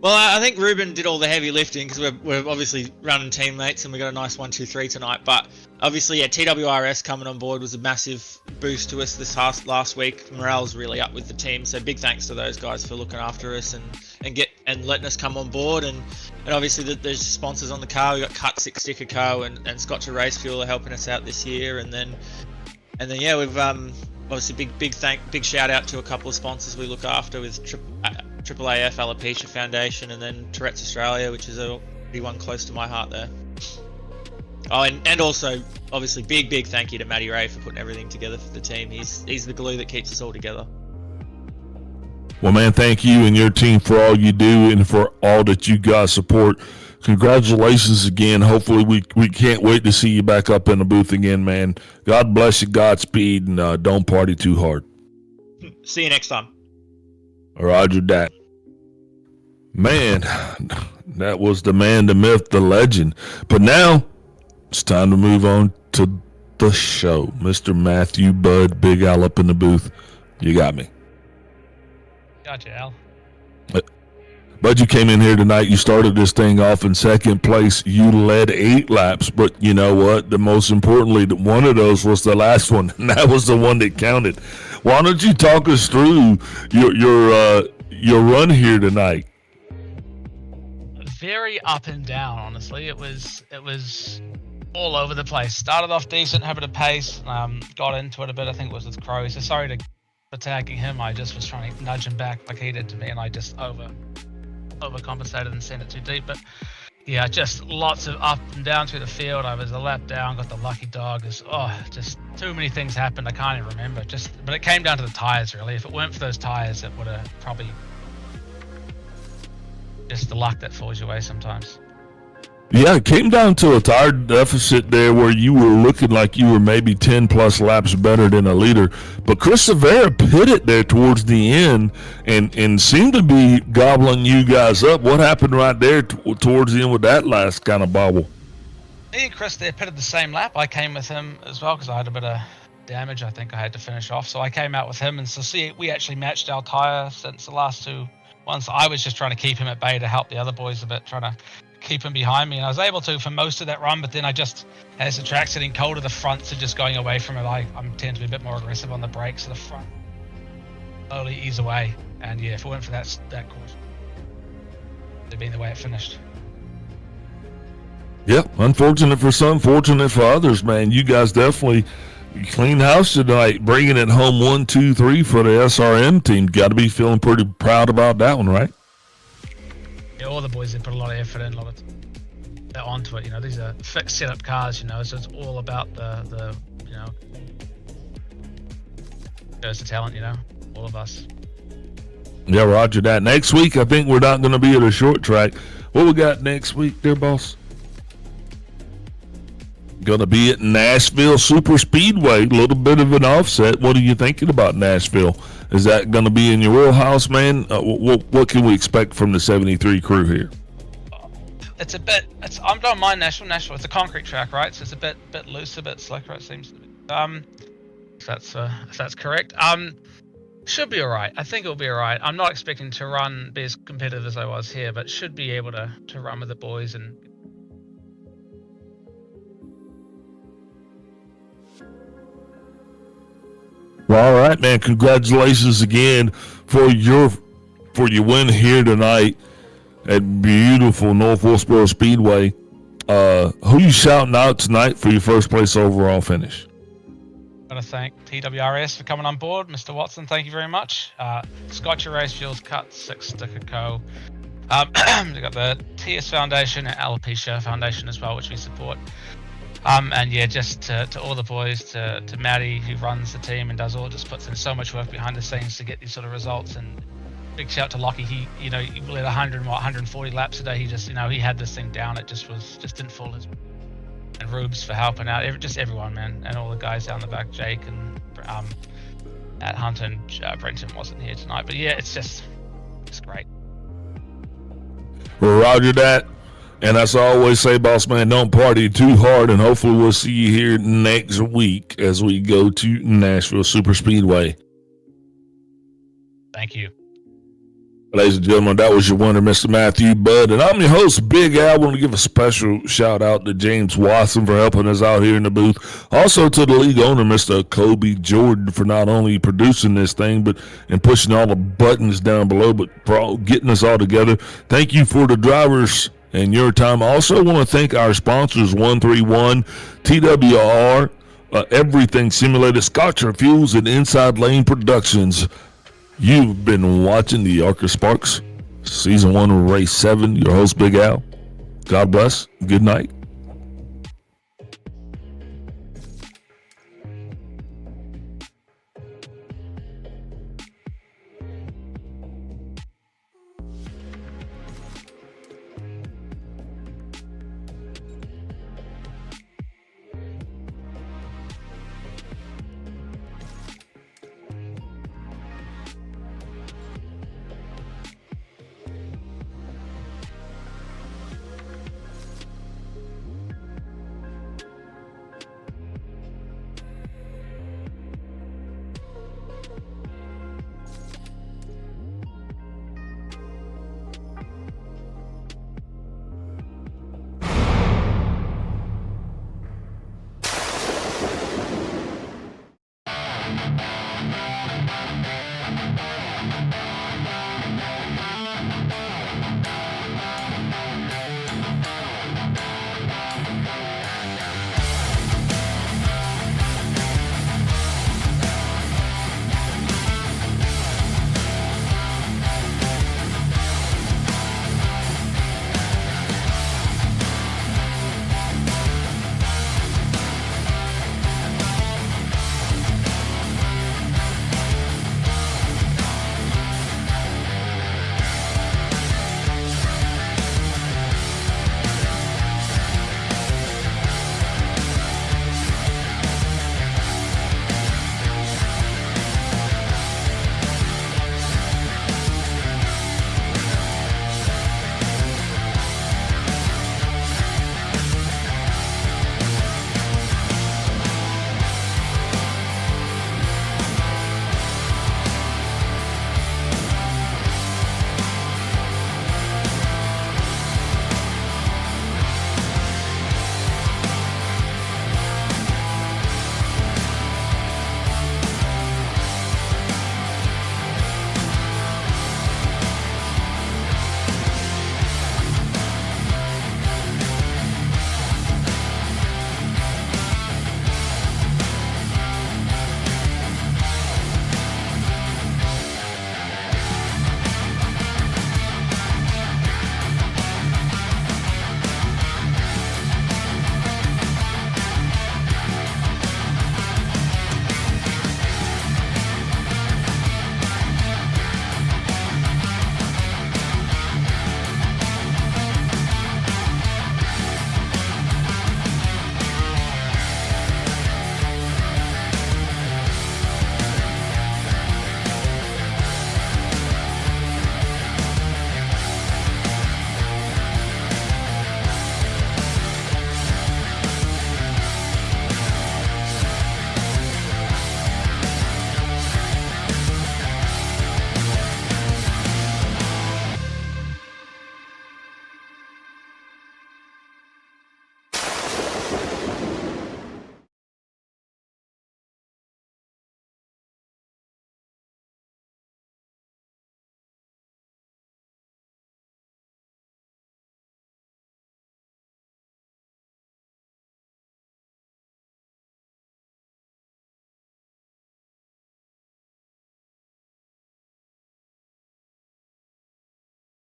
Well, I think Ruben did all the heavy lifting because we're obviously running teammates and we got a nice 1-2-3 tonight. But obviously, yeah, TWRS coming on board was a massive boost to us this last week. Morale's really up with the team, so big thanks to those guys for looking after us and letting us come on board. And obviously, there's sponsors on the car. We got Cut 6 Sticker Co. and Scotch Race Fuel are helping us out this year. And then yeah, we've obviously big shout out to a couple of sponsors we look after with AAAF Alopecia Foundation, and then Tourette's Australia, which is a pretty one close to my heart there. Oh, and also obviously big thank you to Matty Ray for putting everything together for the team. He's the glue that keeps us all together. Well, man, thank you and your team for all you do and for all that you guys support. Congratulations again. Hopefully we can't wait to see you back up in the booth again, man. God bless you, Godspeed, and don't party too hard. See you next time. Roger that. Man, that was the man, the myth, the legend. But now it's time to move on to the show. Mr. Matthew Bud, Big Al up in the booth. You got me. Gotcha, Al. Bud, you came in here tonight. You started this thing off in second place. You led 8 laps, but you know what? The most importantly, one of those was the last one, and that was the one that counted. Why don't you talk us through your run here tonight? Very up and down, honestly. It was all over the place. Started off decent, having a pace. Got into it a bit. I think it was with Crow. So sorry for attacking him. I just was trying to nudge him back like he did to me, and I just overcompensated and sent it too deep. But yeah, just lots of up and down through the field. I was a lap down, got the lucky dog. Just too many things happened. I can't even remember. But it came down to the tires, really. If it weren't for those tires, it would have probably just the luck that falls your way sometimes. Yeah, it came down to a tire deficit there where you were looking like you were maybe 10 plus laps better than a leader. But Chris Severa pitted there towards the end and seemed to be gobbling you guys up. What happened right there towards the end with that last kind of bobble? Me and Chris there pitted the same lap. I came with him as well because I had a bit of damage I think I had to finish off. So I came out with him, and so we actually matched our tire since the last 2 ones. I was just trying to keep him at bay to help the other boys a bit, trying to keep him behind me, and I was able to for most of that run, but then I just, as the track's getting colder, the fronts are just going away from it. I tend to be a bit more aggressive on the brakes, so the front slowly ease away, and yeah, if it weren't for that course, it'd have been the way it finished. Yeah, unfortunate for some, fortunate for others, man. You guys definitely You clean house tonight, bringing it home 1, 2, 3 for the SRM team. Got to be feeling pretty proud about that one, right? Yeah, all the boys, they put a lot of effort in, a lot of they're onto it. You know, these are fixed setup cars. You know, so it's all about the you know, shows the talent. You know, all of us. Yeah, roger that. Next week, I think we're not going to be at a short track. What we got next week, there, boss? Going to be at Nashville Super Speedway. A little bit of an offset. What are you thinking about Nashville? Is that going to be in your wheelhouse, man? What can we expect from the 73 crew here? It's a bit. I don't mind Nashville. It's a concrete track, right? So it's a bit loose, a bit slicker. It seems to be. If that's correct. Should be alright. I think it'll be alright. I'm not expecting to be as competitive as I was here, but should be able to run with the boys and. Well, all right, man. Congratulations again for your win here tonight at beautiful North Wilkesboro Speedway. Who you shouting out tonight for your first place overall finish? I want to thank TWRS for coming on board. Mr. Watson, thank you very much. Scotcher Race Fuels Cut 6 Sticker Co. We've got the TS Foundation and Alopecia Foundation as well, which we support. And yeah, just to all the boys, to Matty, who runs the team and just puts in so much work behind the scenes to get these sort of results. And big shout to Lockie. He led 140 laps a day. He just, he had this thing down. It just didn't fall his. And Rubes for helping out. Just everyone, man, and all the guys down the back. Jake and at Hunter and Brenton wasn't here tonight, but yeah, it's great. Well, roger that. And as I always say, boss man, don't party too hard, and hopefully we'll see you here next week as we go to Nashville Super Speedway. Thank you. Ladies and gentlemen, that was your winner, Mr. Matthew Budd. And I'm your host, Big Al. I want to give a special shout out to James Watson for helping us out here in the booth. Also to the league owner, Mr. Kobe Jordan, for not only producing this thing, and pushing all the buttons down below, but for all, getting us all together. Thank you for the drivers and your time. I also want to thank our sponsors, 131, TWR, Everything Simulated, Scotcher Fuels, and Inside Lane Productions. You've been watching the ARCA Sparks Season 1 Race 7. Your host, Big Al. God bless. Good night.